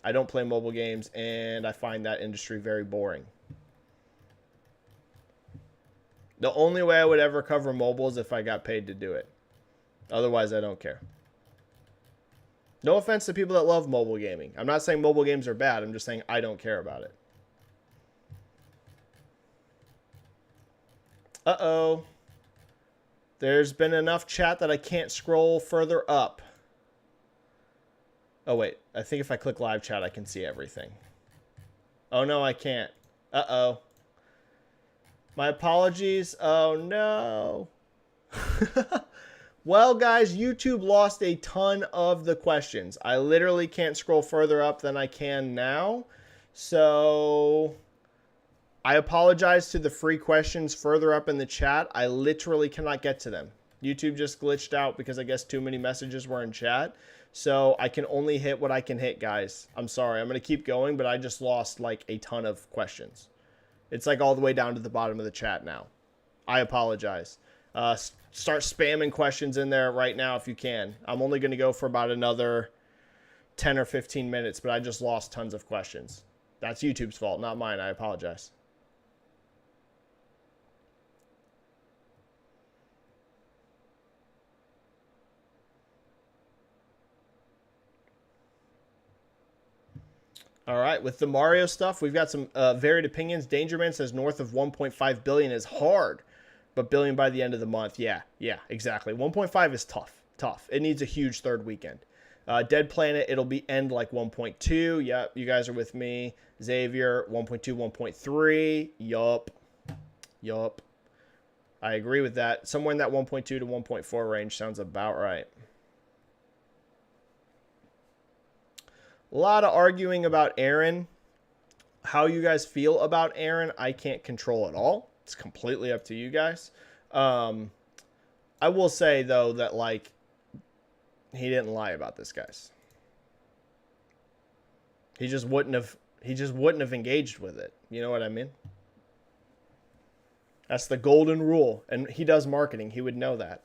Speaker 1: I don't play mobile games, and I find that industry very boring. The only way I would ever cover mobile is if I got paid to do it. Otherwise, I don't care. No offense to people that love mobile gaming. I'm not saying mobile games are bad. I'm just saying I don't care about it. Uh-oh. There's been enough chat that I can't scroll further up. Oh, wait. I think if I click live chat, I can see everything. Oh, no, I can't. Uh-oh. My apologies. Oh, no. Well, guys, YouTube lost a ton of the questions. I literally can't scroll further up than I can now. So I apologize to the free questions further up in the chat. I literally cannot get to them. YouTube just glitched out because I guess too many messages were in chat. So I can only hit what I can hit, guys. I'm sorry. I'm going to keep going, but I just lost like a ton of questions. It's like all the way down to the bottom of the chat now. I apologize. start spamming questions in there right now if you can. I'm only going to go for about another 10 or 15 minutes, but I just lost tons of questions. That's YouTube's fault, not mine. I apologize. All right, with the Mario stuff, we've got some varied opinions. Dangerman says north of 1.5 billion is hard, but billion by the end of the month. Yeah, exactly. 1.5 is tough. It needs a huge third weekend. Dead Planet, it'll be end like 1.2. Yep, you guys are with me. Xavier, 1.2, 1.3. Yup. I agree with that. Somewhere in that 1.2 to 1.4 range sounds about right. A lot of arguing about Aaron. How you guys feel about Aaron, I can't control at all. It's completely up to you guys. I will say, though, that, like, he didn't lie about this, guys. He just wouldn't have engaged with it. You know what I mean? That's the golden rule. And he does marketing. He would know that.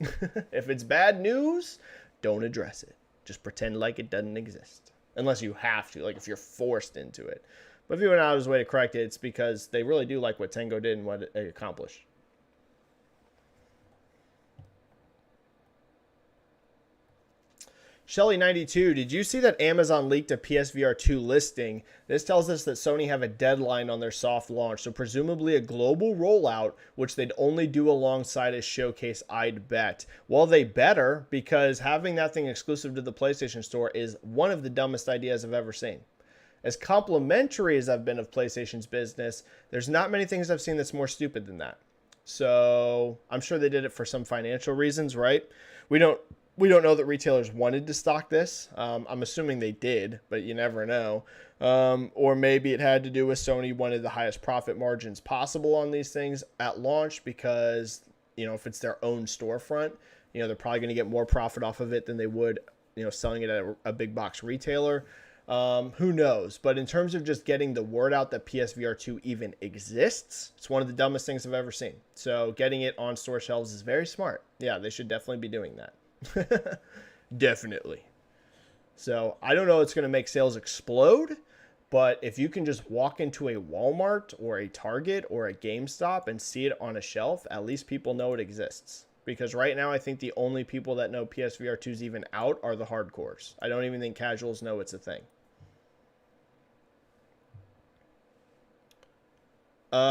Speaker 1: If it's bad news, don't address it. Just pretend like it doesn't exist. Unless you have to, like if you're forced into it. But if he went out of his way to correct it, it's because they really do like what Tango did and what it accomplished. Shelly92, did you see that Amazon leaked a PSVR 2 listing? This tells us that Sony have a deadline on their soft launch, so presumably a global rollout, which they'd only do alongside a showcase, I'd bet. Well, they better, because having that thing exclusive to the PlayStation Store is one of the dumbest ideas I've ever seen. As complimentary as I've been of PlayStation's business, there's not many things I've seen that's more stupid than that. So I'm sure they did it for some financial reasons, right? We don't know that retailers wanted to stock this. I'm assuming they did, but you never know. Or maybe it had to do with Sony wanted the highest profit margins possible on these things at launch because, you know, if it's their own storefront, you know, they're probably going to get more profit off of it than they would, you know, selling it at a big box retailer. Who knows? But in terms of just getting the word out that PSVR 2 even exists, it's one of the dumbest things I've ever seen. So getting it on store shelves is very smart. Yeah, they should definitely be doing that. Definitely. So I don't know it's going to make sales explode, but if you can just walk into a Walmart or a Target or a GameStop and see it on a shelf, at least people know it exists. Because right now I think the only people that know PSVR 2 is even out are the hardcores. I don't even think casuals know it's a thing.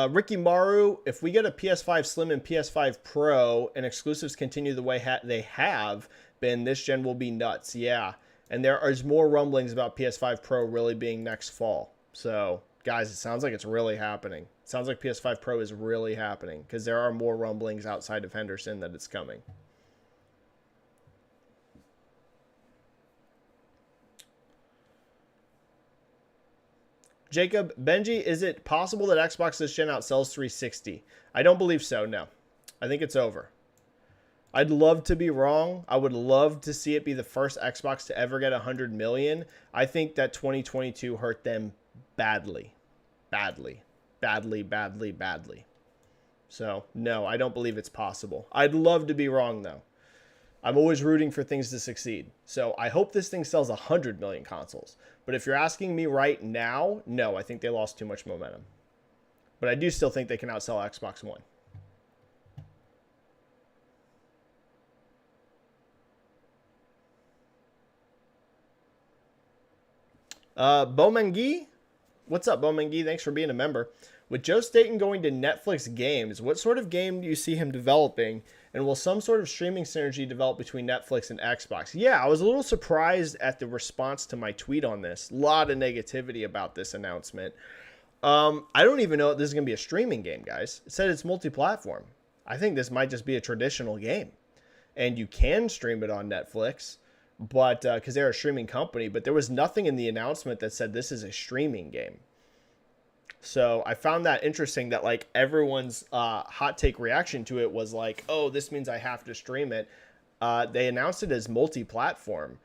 Speaker 1: Ricky Maru, if we get a PS5 Slim and PS5 Pro and exclusives continue the way they have been, this gen will be nuts. Yeah. And there is more rumblings about PS5 Pro really being next fall. So, guys, it sounds like it's really happening. It sounds like PS5 Pro is really happening because there are more rumblings outside of Henderson that it's coming. Jacob, Benji, is it possible that Xbox this gen outsells 360? I don't believe so, no. I think it's over. I'd love to be wrong. I would love to see it be the first Xbox to ever get 100 million. I think that 2022 hurt them badly. Badly. So, no, I don't believe it's possible. I'd love to be wrong, though. I'm always rooting for things to succeed. So I hope this thing sells 100 million consoles. But if you're asking me right now, no, I think they lost too much momentum. But I do still think they can outsell Xbox One. Bomengi? What's up, Bomengi? Thanks for being a member. With Joe Staten going to Netflix Games, what sort of game do you see him developing? And will some sort of streaming synergy develop between Netflix and Xbox? Yeah, I was a little surprised at the response to my tweet on this. A lot of negativity about this announcement. I don't even know if this is going to be a streaming game, guys. It said it's multi-platform. I think this might just be a traditional game. And you can stream it on Netflix, but because they're a streaming company. But there was nothing in the announcement that said this is a streaming game. So I found that interesting that like everyone's hot take reaction to it was like, oh, this means I have to stream it. They announced it as multi-platform.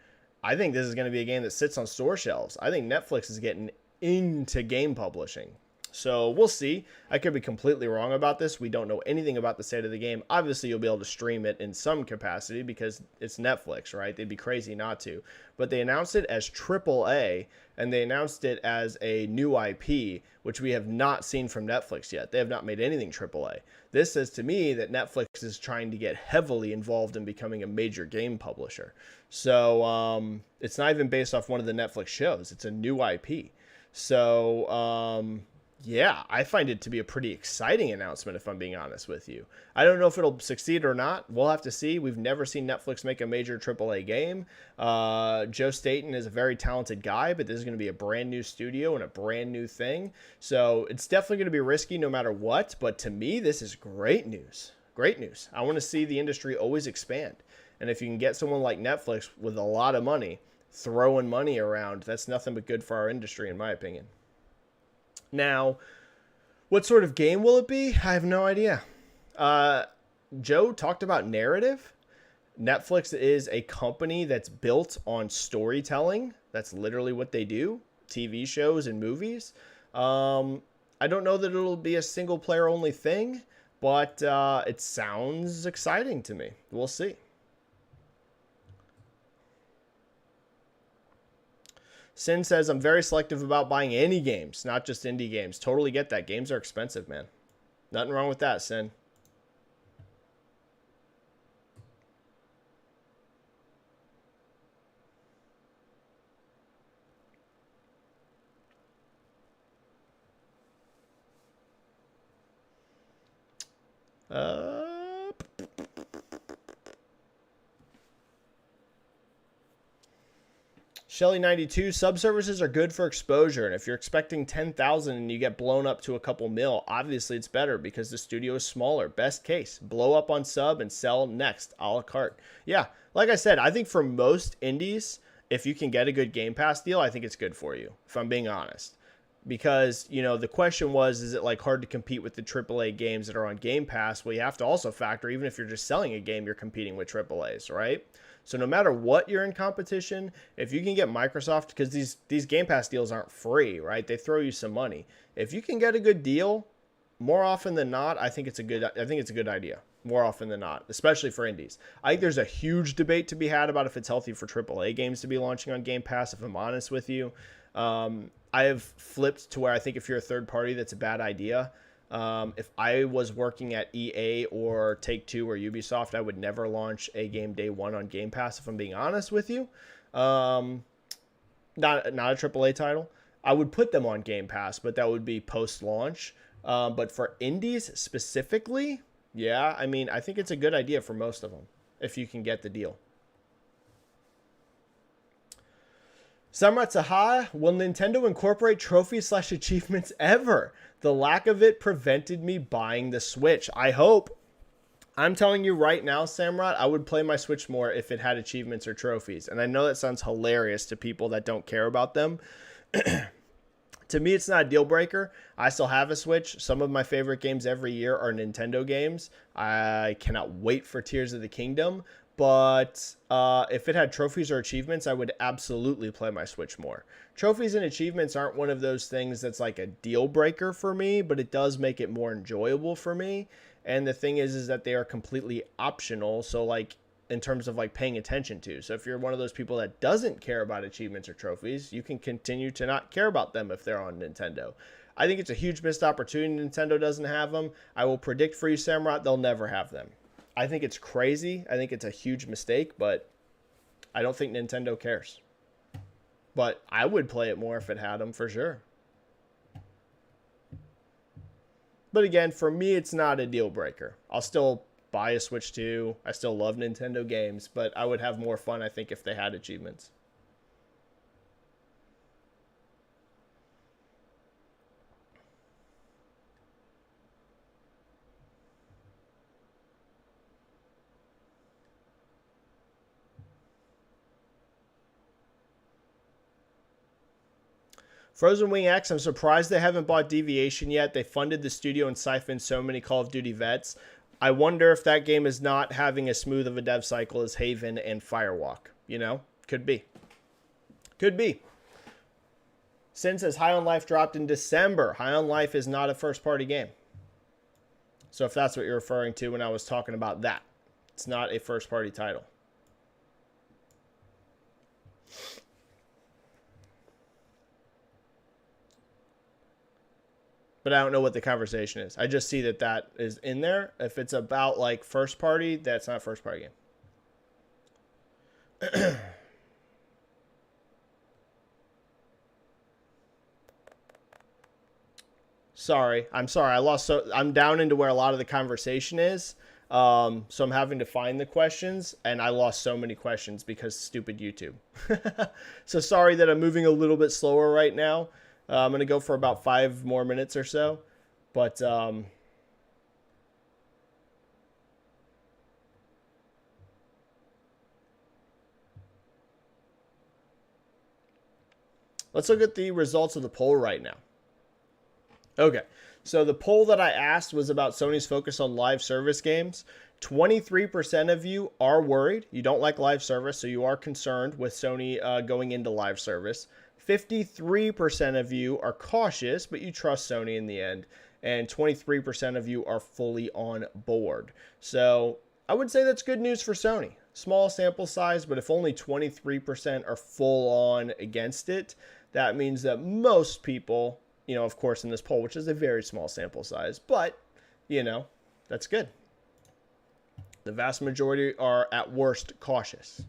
Speaker 1: I think this is going to be a game that sits on store shelves. I think Netflix is getting into game publishing. So we'll see. I could be completely wrong about this. We don't know anything about the state of the game. Obviously, you'll be able to stream it in some capacity because it's Netflix, right? They'd be crazy not to. But they announced it as AAA, and they announced it as a new IP, which we have not seen from Netflix yet. They have not made anything AAA. This says to me that Netflix is trying to get heavily involved in becoming a major game publisher. So it's not even based off one of the Netflix shows. It's a new IP. So yeah, I find it to be a pretty exciting announcement, if I'm being honest with you. I don't know if it'll succeed or not. We'll have to see. We've never seen Netflix make a major AAA game. Joe Staten is a very talented guy, but this is going to be a brand new studio and a brand new thing. So it's definitely going to be risky no matter what. But to me, this is great news. Great news. I want to see the industry always expand. And if you can get someone like Netflix with a lot of money, throwing money around, that's nothing but good for our industry, in my opinion. Now, what sort of game will it be? I have no idea. Joe talked about narrative. Netflix is a company that's built on storytelling. That's literally what they do. TV shows and movies. I don't know that it'll be a single player only thing, but it sounds exciting to me. We'll see. Sin says, I'm very selective about buying any games, not just indie games. Totally get that. Games are expensive, man. Nothing wrong with that, Sin. Shelly92, subservices are good for exposure, and if you're expecting 10,000 and you get blown up to a couple mil, obviously it's better because the studio is smaller. Best case, blow up on sub and sell next, a la carte. Yeah, like I said, I think for most indies, if you can get a good Game Pass deal, I think it's good for you, if I'm being honest. Because, you know, the question was, is it like hard to compete with the AAA games that are on Game Pass? Well, you have to also factor, even if you're just selling a game, you're competing with AAAs, right? So no matter what you're in competition, if you can get Microsoft, because these Game Pass deals aren't free, right? They throw you some money. If you can get a good deal, more often than not, I think it's a good idea. More often than not, especially for indies. I think there's a huge debate to be had about if it's healthy for AAA games to be launching on Game Pass, if I'm honest with you. I have flipped to where I think if you're a third party, that's a bad idea. If I was working at EA or Take-Two or Ubisoft, I would never launch a game day one on Game Pass, if I'm being honest with you. Not a AAA title. I would put them on Game Pass, but that would be post-launch. But for indies specifically, yeah, I mean, I think it's a good idea for most of them, if you can get the deal. Samrat Sahai, will Nintendo incorporate trophies/achievements ever? The lack of it prevented me buying the Switch. I hope. I'm telling you right now, Samrat, I would play my Switch more if it had achievements or trophies. And I know that sounds hilarious to people that don't care about them. To me, it's not a deal breaker. I still have a Switch. Some of my favorite games every year are Nintendo games. I cannot wait for Tears of the Kingdom. But if it had trophies or achievements, I would absolutely play my Switch more. Trophies and achievements aren't one of those things that's like a deal breaker for me, but it does make it more enjoyable for me. And the thing is that they are completely optional. So like in terms of like paying attention to. So if you're one of those people that doesn't care about achievements or trophies, you can continue to not care about them if they're on Nintendo. I think it's a huge missed opportunity Nintendo doesn't have them. I will predict for you, Samrat, they'll never have them. I think it's crazy. I think it's a huge mistake, but I don't think Nintendo cares. But I would play it more if it had them for sure. But again, for me, it's not a deal breaker. I'll still buy a Switch 2. I still love Nintendo games, but I would have more fun, I think, if they had achievements. Frozen Wing X, I'm surprised they haven't bought Deviation yet. They funded the studio and siphoned so many Call of Duty vets. I wonder if that game is not having as smooth of a dev cycle as Haven and Firewalk. You know, could be. Could be. Sin says High on Life dropped in December. High on Life is not a first-party game. So if that's what you're referring to when I was talking about that, it's not a first-party title. But I don't know what the conversation is. I just see that that is in there. If it's about like first-party, that's not a first-party game. Sorry. I'm sorry. I'm down into where a lot of the conversation is. So I'm having to find the questions, and I lost so many questions because stupid YouTube. So sorry that I'm moving a little bit slower right now. I'm going to go for about 5 more minutes or so. But let's look at the results of the poll right now. Okay, so the poll that I asked was about Sony's focus on live service games. 23% of you are worried. You don't like live service, so you are concerned with Sony going into live service. 53% of you are cautious, but you trust Sony in the end. And 23% of you are fully on board. So I would say that's good news for Sony. Small sample size, but if only 23% are full on against it, that means that most people, you know, of course, in this poll, which is a very small sample size, but, you know, that's good. The vast majority are, at worst, cautious.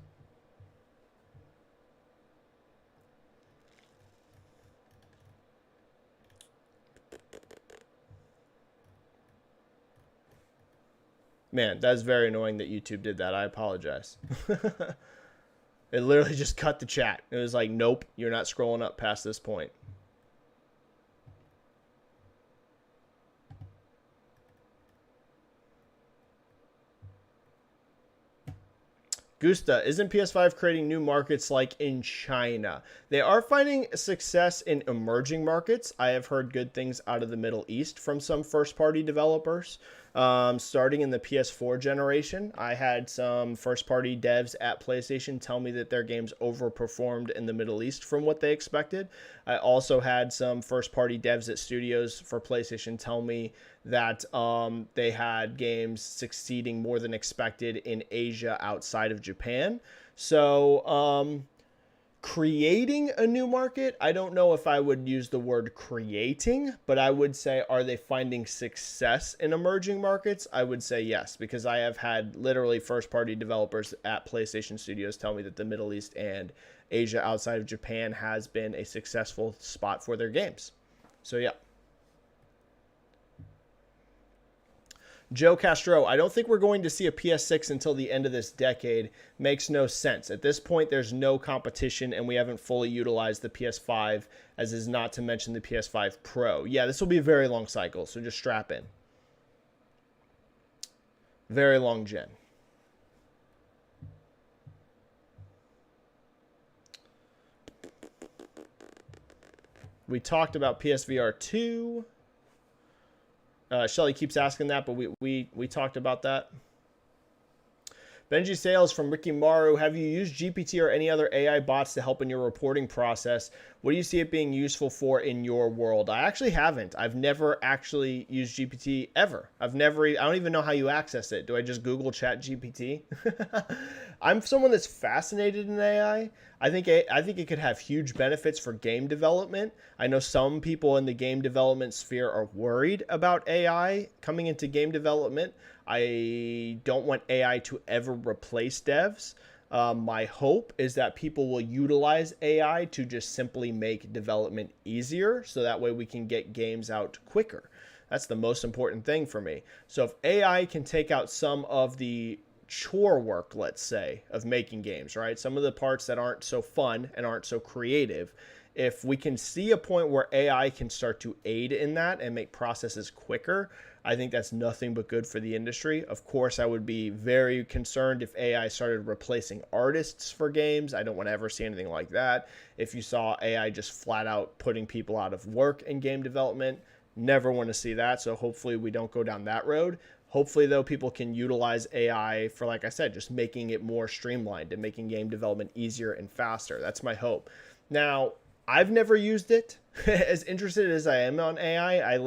Speaker 1: Man, that's very annoying that YouTube did that. I apologize. It literally just cut the chat. It was like, nope, you're not scrolling up past this point. Gusta, isn't PS5 creating new markets like in China? They are finding success in emerging markets. I have heard good things out of the Middle East from some first-party developers. Starting in the PS4 generation, I had some first-party devs at PlayStation tell me that their games overperformed in the Middle East from what they expected. I also had some first-party devs at studios for PlayStation tell me that they had games succeeding more than expected in Asia outside of Japan. So creating a new market, I don't know if I would use the word creating, but I would say, are they finding success in emerging markets? I would say yes, because I have had literally first-party developers at PlayStation Studios tell me that the Middle East and Asia outside of Japan has been a successful spot for their games. So yeah. Joe Castro, I don't think we're going to see a PS6 until the end of this decade. Makes no sense. At this point, there's no competition, and we haven't fully utilized the PS5, as is not to mention the PS5 Pro. Yeah, this will be a very long cycle, so just strap in. Very long gen. We talked about PSVR 2. Shelly keeps asking that, but we talked about that. Benji-Sales from Ricky Maru. Have you used GPT or any other AI bots to help in your reporting process? What do you see it being useful for in your world? I actually haven't. I've never actually used GPT ever. I don't even know how you access it. Do I just Google Chat GPT? I'm someone that's fascinated in AI. I think it could have huge benefits for game development. I know some people in the game development sphere are worried about AI coming into game development. I don't want AI to ever replace devs. My hope is that people will utilize AI to just simply make development easier, so that way we can get games out quicker. That's the most important thing for me. So if AI can take out some of the chore work, let's say, of making games, right? Some of the parts that aren't so fun and aren't so creative, if we can see a point where AI can start to aid in that and make processes quicker, I think that's nothing but good for the industry. Of course, I would be very concerned if AI started replacing artists for games. I don't want to ever see anything like that. If you saw AI just flat out putting people out of work in game development, never want to see that. So hopefully we don't go down that road. Hopefully, though, people can utilize AI for, like I said, just making it more streamlined and making game development easier and faster. That's my hope. Now, I've never used it. As interested as I am on AI, I've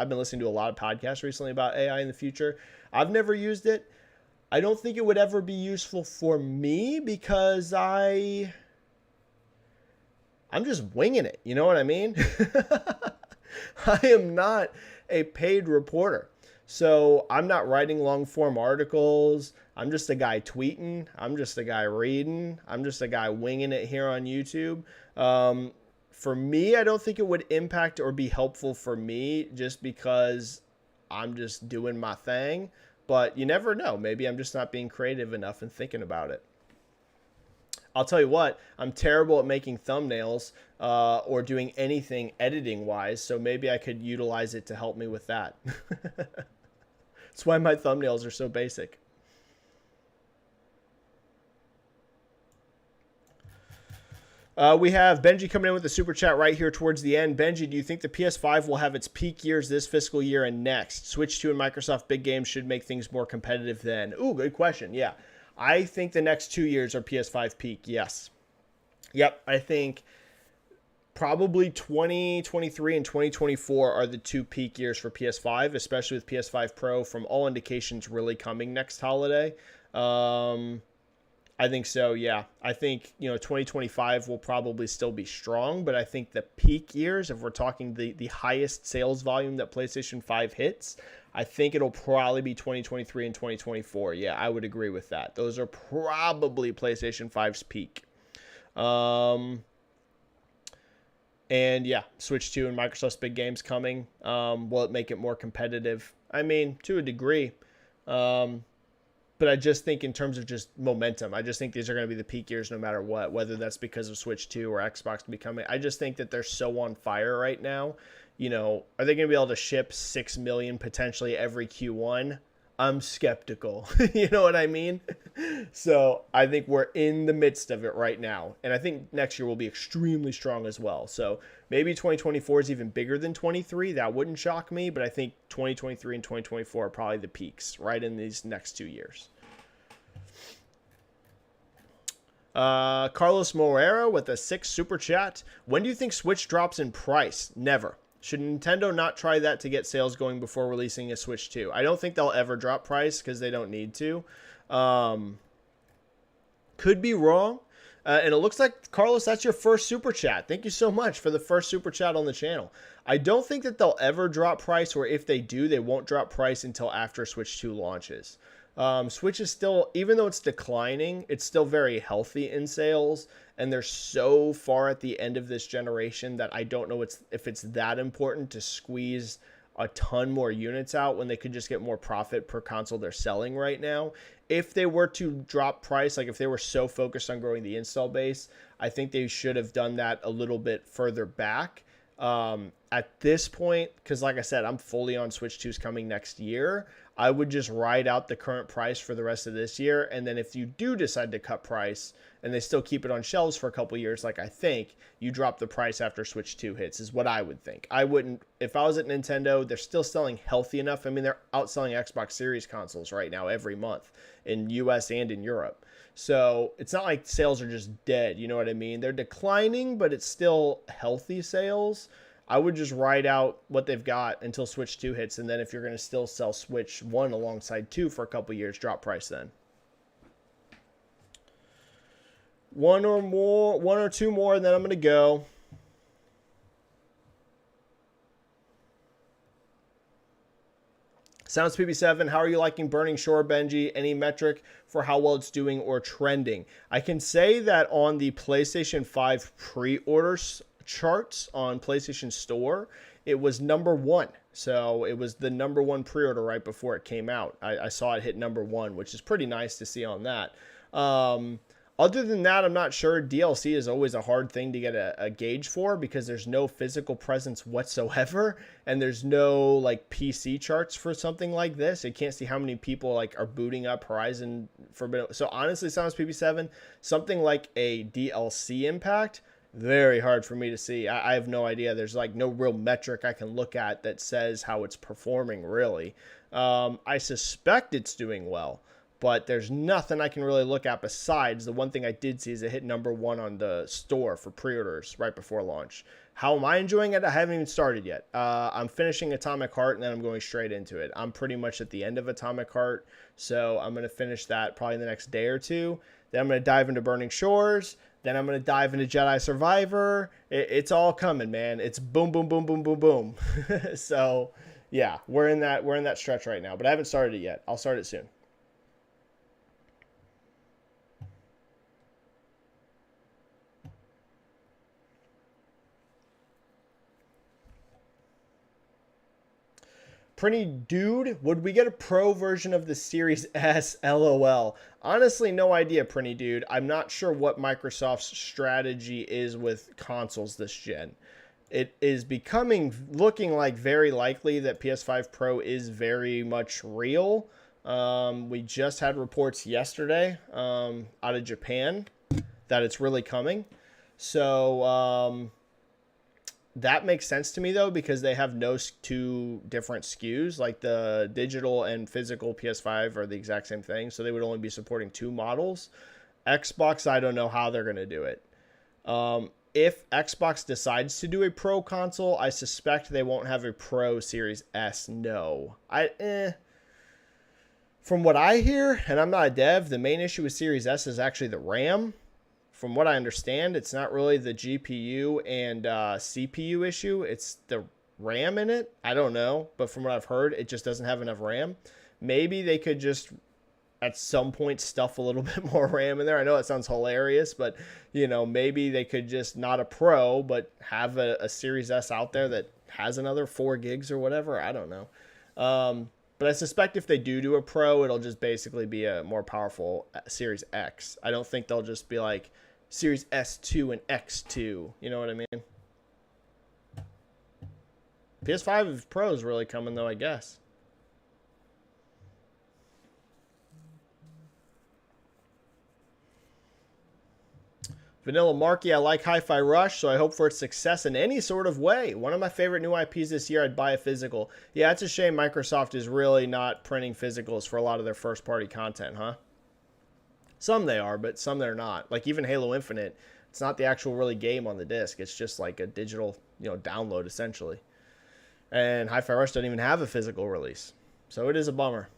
Speaker 1: been listening to a lot of podcasts recently about AI in the future. I've never used it. I don't think it would ever be useful for me because I'm just winging it. You know what I mean? I am not a paid reporter. So I'm not writing long form articles. I'm just a guy tweeting. I'm just a guy reading. I'm just a guy winging it here on YouTube. For me, I don't think it would impact or be helpful for me just because I'm just doing my thing. But you never know. Maybe I'm just not being creative enough and thinking about it. I'll tell you what, I'm terrible at making thumbnails or doing anything editing wise, so maybe I could utilize it to help me with that. That's why my thumbnails are so basic. We have Benji coming in with the super chat right here towards the end. Benji, do you think the PS5 will have its peak years this fiscal year and next? Switch 2 and Microsoft big games should make things more competitive then. Ooh, good question. Yeah. I think the next 2 years are PS5 peak. Yes. Yep. I think probably 2023 and 2024 are the two peak years for PS5, especially with PS5 Pro from all indications really coming next holiday. I think so, yeah. I think, 2025 will probably still be strong, but I think the peak years, if we're talking the highest sales volume that PlayStation 5 hits, I think it'll probably be 2023 and 2024. Yeah, I would agree with that. Those are probably PlayStation 5's peak. And yeah, Switch 2 and Microsoft's big games coming. Will it make it more competitive? I mean, to a degree. But I just think in terms of just momentum, I just think these are going to be the peak years no matter what, whether that's because of Switch 2 or Xbox becoming. I just think that they're so on fire right now. Are they going to be able to ship 6 million potentially every Q1? I'm skeptical. You know what I mean? So I think we're in the midst of it right now. And I think next year will be extremely strong as well. So maybe 2024 is even bigger than 23. That wouldn't shock me. But I think 2023 and 2024 are probably the peaks right in these next 2 years. Carlos Moreira with a 6 super chat. When do you think Switch drops in price? Never. Should Nintendo not try that to get sales going before releasing a Switch 2? I don't think they'll ever drop price because they don't need to. Could be wrong. And it looks like, Carlos, that's your first super chat. Thank you so much for the first super chat on the channel. I don't think that they'll ever drop price, or if they do, they won't drop price until after Switch 2 launches. Switch is still, even though it's declining, it's still very healthy in sales, and they're so far at the end of this generation that I don't know if it's that important to squeeze a ton more units out when they could just get more profit per console they're selling right now. If they were to drop price, like if they were so focused on growing the install base, I think they should have done that a little bit further back. At this point, because like I said, I'm fully on Switch 2's coming next year, I would just ride out the current price for the rest of this year. And then if you do decide to cut price and they still keep it on shelves for a couple years, like I think, you drop the price after Switch 2 hits is what I would think. I wouldn't, if I was at Nintendo, they're still selling healthy enough. I mean, they're outselling Xbox Series consoles right now every month in US and in Europe. So it's not like sales are just dead. You know what I mean? They're declining, but it's still healthy sales. I would just ride out what they've got until Switch 2 hits, and then if you're going to still sell Switch 1 alongside 2 for a couple years, drop price then. One or two more, and then I'm going to go. Sounds PB7, how are you liking Burning Shore, Benji? Any metric for how well it's doing or trending? I can say that on the PlayStation 5 pre-orders charts on PlayStation Store, it was number 1. So it was the number 1 pre-order right before it came out. I saw it hit number 1, which is pretty nice to see on that. Other than that, I'm not sure. DLC is always a hard thing to get a gauge for because there's no physical presence whatsoever, and there's no like PC charts for something like this. You can't see how many people like are booting up Horizon Forbidden. So honestly, Sounds PB7, something like a DLC impact, very hard for me to see. I have no idea. There's like no real metric I can look at that says how it's performing really. I suspect it's doing well, but there's nothing I can really look at besides the one thing I did see is it hit #1 on the store for pre-orders right before launch. How am I enjoying it? I haven't even started yet. I'm finishing Atomic Heart, and then I'm going straight into it. I'm pretty much at the end of Atomic Heart, so I'm going to finish that probably in the next day or two. Then I'm going to dive into Burning Shores. Then I'm going to dive into Jedi Survivor. It's all coming, man. It's boom, boom, boom, boom, boom, boom. So, yeah, we're in that stretch right now, but I haven't started it yet. I'll start it soon. Pretty dude, would we get a pro version of the Series S? LOL. Honestly, no idea, Pretty dude. I'm not sure what Microsoft's strategy is with consoles this gen. It is looking like very likely that PS5 Pro is very much real. We just had reports yesterday out of Japan that it's really coming. So, that makes sense to me, though, because they have no two different SKUs. Like the digital and physical PS5 are the exact same thing, so they would only be supporting 2 models. Xbox, I don't know how they're going to do it. If Xbox decides to do a Pro console, I suspect they won't have a Pro Series S. No. From what I hear, and I'm not a dev, the main issue with Series S is actually the RAM. From what I understand, it's not really the GPU and CPU issue. It's the RAM in it. I don't know. But from what I've heard, it just doesn't have enough RAM. Maybe they could just, at some point, stuff a little bit more RAM in there. I know it sounds hilarious, but, maybe they could just, not a Pro, but have a Series S out there that has another 4 gigs or whatever. I don't know. But I suspect if they do a Pro, it'll just basically be a more powerful Series X. I don't think they'll just be like Series S2 and X2. You know what I mean? PS5 Pro is really coming, though, I guess. Vanilla Marky, I like Hi-Fi Rush, so I hope for its success in any sort of way. One of my favorite new IPs this year, I'd buy a physical. Yeah, it's a shame Microsoft is really not printing physicals for a lot of their first-party content, huh? Some they are, but some they're not. Like even Halo Infinite, it's not the actual really game on the disc. It's just like a digital, download essentially. And Hi-Fi Rush doesn't even have a physical release. So it is a bummer.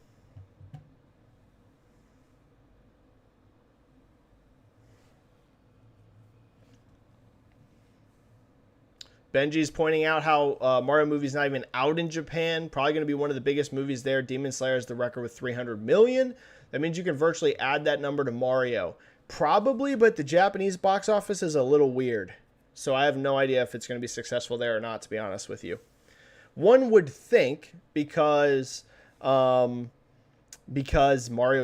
Speaker 1: Benji's pointing out how Mario movie's not even out in Japan. Probably going to be one of the biggest movies there. Demon Slayer is the record with 300 million. That means you can virtually add that number to Mario. Probably, but the Japanese box office is a little weird. So I have no idea if it's going to be successful there or not, to be honest with you. One would think, because Mario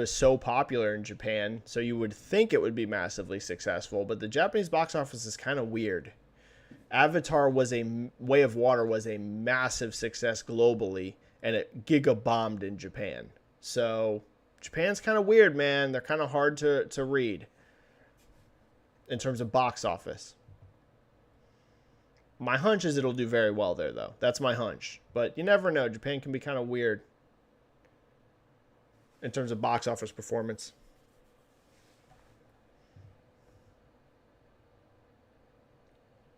Speaker 1: is so popular in Japan, so you would think it would be massively successful, but the Japanese box office is kind of weird. Avatar Way of Water was a massive success globally, and it giga-bombed in Japan. So Japan's kind of weird, man. They're kind of hard to read in terms of box office. My hunch is it'll do very well there, though. That's my hunch. But you never know. Japan can be kind of weird in terms of box office performance.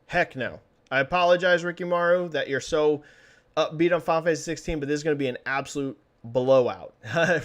Speaker 1: Heck no. I apologize, Ricky Maru, that you're so upbeat on Final Fantasy 16, but this is going to be an absolute blowout.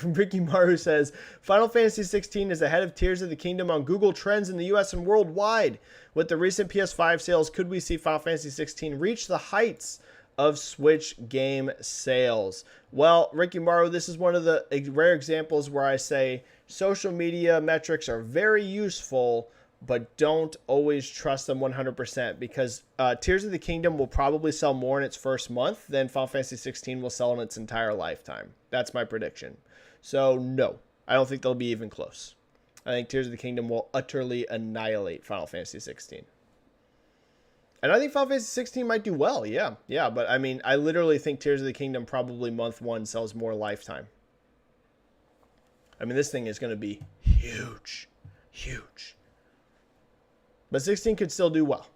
Speaker 1: Ricky Maru says, Final Fantasy 16 is ahead of Tears of the Kingdom on Google Trends in the US and worldwide. With the recent PS5 sales, could we see Final Fantasy 16 reach the heights of Switch game sales? Well, Ricky Maru, this is one of the rare examples where I say social media metrics are very useful, but don't always trust them 100%, because Tears of the Kingdom will probably sell more in its first month than Final Fantasy 16 will sell in its entire lifetime. That's my prediction. So, no, I don't think they'll be even close. I think Tears of the Kingdom will utterly annihilate Final Fantasy 16. And I think Final Fantasy 16 might do well, yeah, but I mean, I literally think Tears of the Kingdom probably month 1 sells more lifetime. I mean, this thing is going to be huge, huge. But 16 could still do well.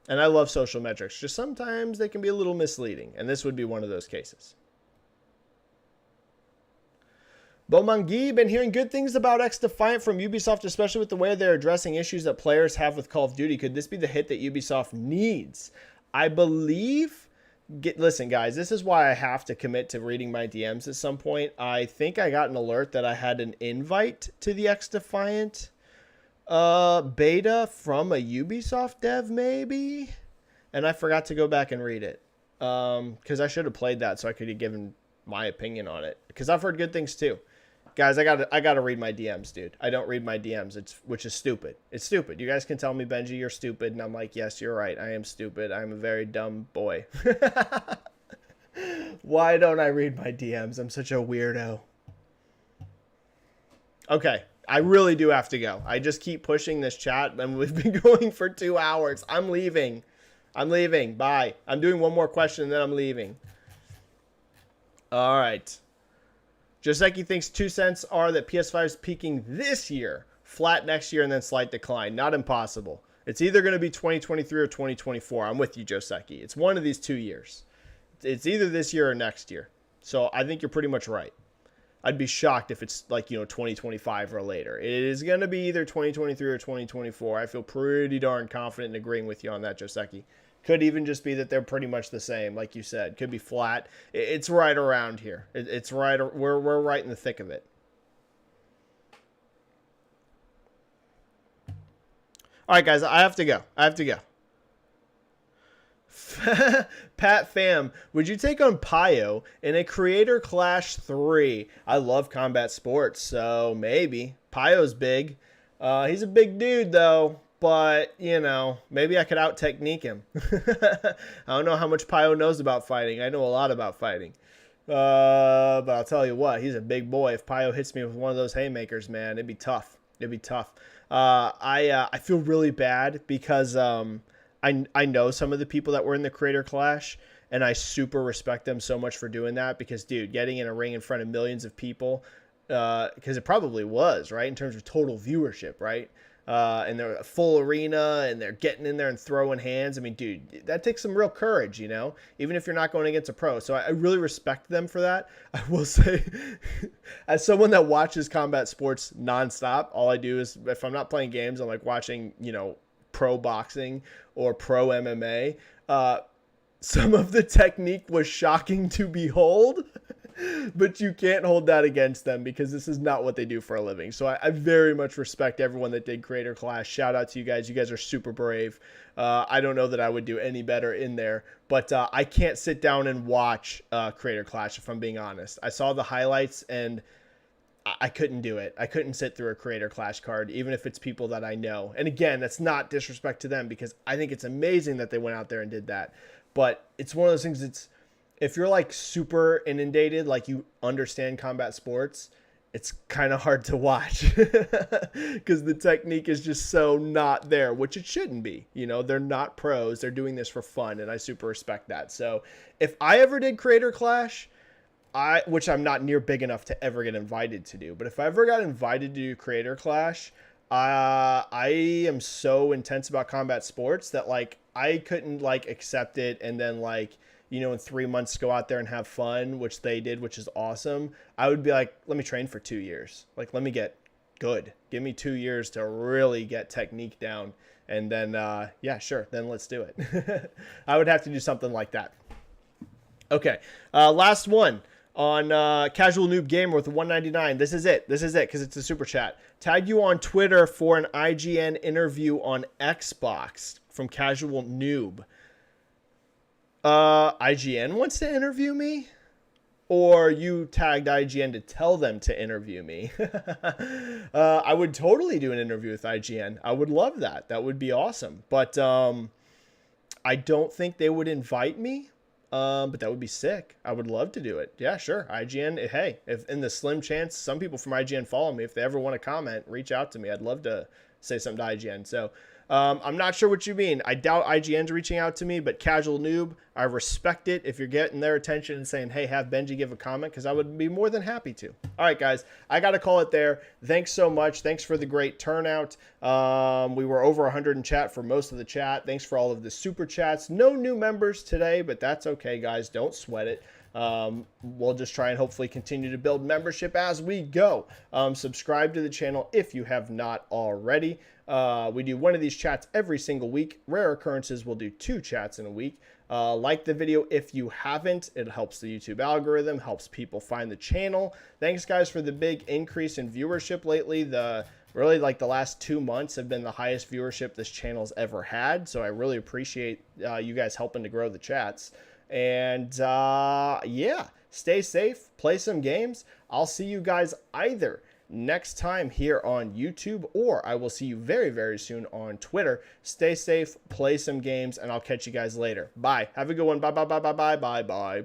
Speaker 1: And I love social metrics. Just sometimes they can be a little misleading. And this would be one of those cases. Bomangui, been hearing good things about X Defiant from Ubisoft, especially with the way they're addressing issues that players have with Call of Duty. Could this be the hit that Ubisoft needs? I believe... Listen, guys, this is why I have to commit to reading my DMs at some point. I think I got an alert that I had an invite to the X Defiant beta from a Ubisoft dev, maybe? And I forgot to go back and read it. Because I should have played that so I could have given my opinion on it. Because I've heard good things too. Guys, I gotta read my DMs, dude. I don't read my DMs, which is stupid. It's stupid. You guys can tell me, Benji, you're stupid, and I'm like, yes, you're right. I am stupid. I'm a very dumb boy. Why don't I read my DMs? I'm such a weirdo. Okay, I really do have to go. I just keep pushing this chat, and we've been going for 2 hours. I'm leaving. Bye. I'm doing one more question, and then I'm leaving. All right. Joseki thinks 2 cents are that PS5 is peaking this year, flat next year, and then slight decline. Not impossible. It's either going to be 2023 or 2024. I'm with you, Joseki. It's one of these 2 years. It's either this year or next year. So I think you're pretty much right. I'd be shocked if it's like, 2025 or later. It is going to be either 2023 or 2024. I feel pretty darn confident in agreeing with you on that, Joseki. Could even just be that they're pretty much the same, like you said. Could be flat. It's right around here. It's right. We're right in the thick of it. All right, guys. I have to go. Pat Fam, would you take on Pio in a Creator Clash 3? I love combat sports, so maybe. Pio's big. He's a big dude, though. But, maybe I could out-technique him. I don't know how much Pio knows about fighting. I know a lot about fighting. But I'll tell you what, he's a big boy. If Pio hits me with one of those haymakers, man, it'd be tough. I feel really bad because I know some of the people that were in the Creator Clash, and I super respect them so much for doing that because, dude, getting in a ring in front of millions of people, because it probably was, right, in terms of total viewership, right? And they're a full arena and they're getting in there and throwing hands. I mean, dude, that takes some real courage, even if you're not going against a pro. So I really respect them for that. I will say, as someone that watches combat sports nonstop, all I do is, if I'm not playing games, I'm like watching, pro boxing or pro MMA. Some of the technique was shocking to behold. But you can't hold that against them because this is not what they do for a living. So I very much respect everyone that did Creator Clash. Shout out to you guys. You guys are super brave. I don't know that I would do any better in there. But I can't sit down and watch Creator Clash if I'm being honest. I saw the highlights and I couldn't do it. I couldn't sit through a Creator Clash card, even if it's people that I know. And again, that's not disrespect to them because I think it's amazing that they went out there and did that. But it's one of those things if you're like super inundated, like you understand combat sports, it's kind of hard to watch because the technique is just so not there, which it shouldn't be. They're not pros. They're doing this for fun, and I super respect that. So if I ever did Creator Clash, which I'm not near big enough to ever get invited to do, but if I ever got invited to do Creator Clash, I am so intense about combat sports that like I couldn't like accept it and then like, in 3 months go out there and have fun, which they did, which is awesome. I would be like, let me train for 2 years. Like, let me get good. Give me 2 years to really get technique down. And then, yeah, sure. Then let's do it. I would have to do something like that. Okay. Last one on Casual Noob Gamer with 199. This is it because it's a super chat. Tag you on Twitter for an IGN interview on Xbox from Casual Noob. IGN wants to interview me? Or you tagged IGN to tell them to interview me? I would totally do an interview with IGN. I would love that. That would be awesome. But I don't think they would invite me. But that would be sick. I would love to do it. Yeah, sure. IGN, hey, if in the slim chance some people from IGN follow me, if they ever want to comment, reach out to me. I'd love to say something to IGN. So I'm not sure what you mean. I doubt IGN's reaching out to me, but Casual Noob, I respect it if you're getting their attention and saying, hey, have Benji give a comment, because I would be more than happy to. All right, guys, I got to call it there. Thanks so much. Thanks for the great turnout. We were over 100 in chat for most of the chat. Thanks for all of the super chats. No new members today, but that's okay, guys. Don't sweat it. We'll just try and hopefully continue to build membership as we go. Subscribe to the channel if you have not already. We do one of these chats every single week. Rare occurrences, we'll do 2 chats in a week. Like the video if you haven't. It helps the YouTube algorithm, helps people find the channel. Thanks guys for the big increase in viewership lately. Really like the last 2 months have been the highest viewership this channel's ever had. So I really appreciate you guys helping to grow the chats. And yeah, stay safe, play some games. I'll see you guys either next time here on YouTube, or I will see you very, very soon on Twitter. Stay safe, play some games, and I'll catch you guys later. Bye. Have a good one. Bye, bye, bye, bye, bye, bye, bye.